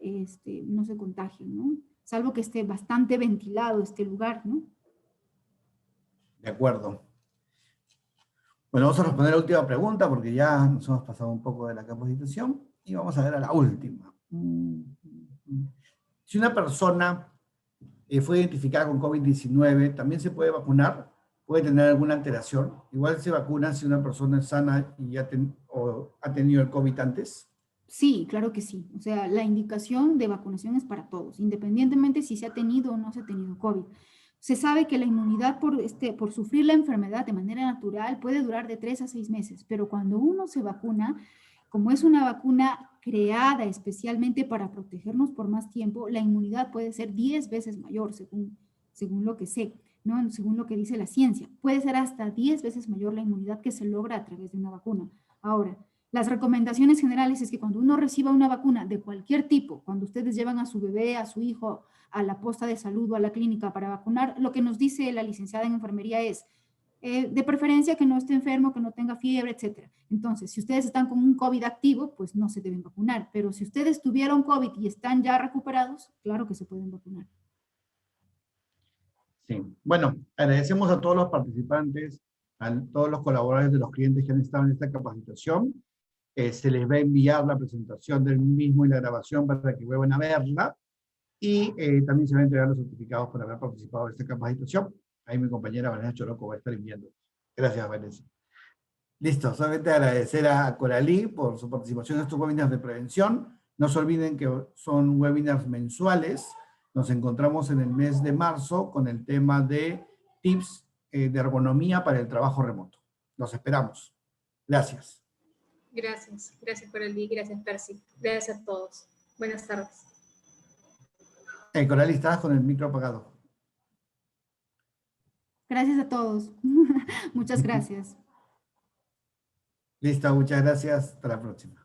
no se contagien, ¿no? Salvo que esté bastante ventilado este lugar, ¿no? De acuerdo. Bueno, vamos a responder la última pregunta porque ya nos hemos pasado un poco de la capacitación y vamos a ver a la última. Si una persona fue identificada con COVID-19, ¿también se puede vacunar? ¿Puede tener alguna alteración? Igual se vacuna si una persona es sana y ya ha tenido el COVID antes. Sí, claro que sí. O sea, la indicación de vacunación es para todos, independientemente si se ha tenido o no se ha tenido COVID. Se sabe que la inmunidad por sufrir la enfermedad de manera natural puede durar de 3 a 6 meses, pero cuando uno se vacuna, como es una vacuna creada especialmente para protegernos por más tiempo, la inmunidad puede ser 10 veces mayor, según lo que sé. ¿no? Según lo que dice la ciencia. Puede ser hasta 10 veces mayor la inmunidad que se logra a través de una vacuna. Ahora, las recomendaciones generales es que cuando uno reciba una vacuna de cualquier tipo, cuando ustedes llevan a su bebé, a su hijo, a la posta de salud o a la clínica para vacunar, lo que nos dice la licenciada en enfermería es, de preferencia que no esté enfermo, que no tenga fiebre, etcétera. Entonces, si ustedes están con un COVID activo, pues no se deben vacunar. Pero si ustedes tuvieron COVID y están ya recuperados, claro que se pueden vacunar. Sí. Bueno, agradecemos a todos los participantes, a todos los colaboradores de los clientes que han estado en esta capacitación. Se les va a enviar la presentación del mismo y la grabación para que vuelvan a verla. Y también se van a entregar los certificados por haber participado en esta capacitación. Ahí mi compañera Vanessa Choroco va a estar enviando. Gracias, Vanessa. Listo, solamente agradecer a Coralí por su participación en estos webinars de prevención. No se olviden que son webinars mensuales. Nos encontramos en el mes de marzo con el tema de tips de ergonomía para el trabajo remoto. Los esperamos. Gracias. Gracias. Gracias por el día. Gracias, Percy. Gracias a todos. Buenas tardes. Coralí, estabas con el micro apagado. Gracias a todos. Muchas gracias. Listo, muchas gracias. Hasta la próxima.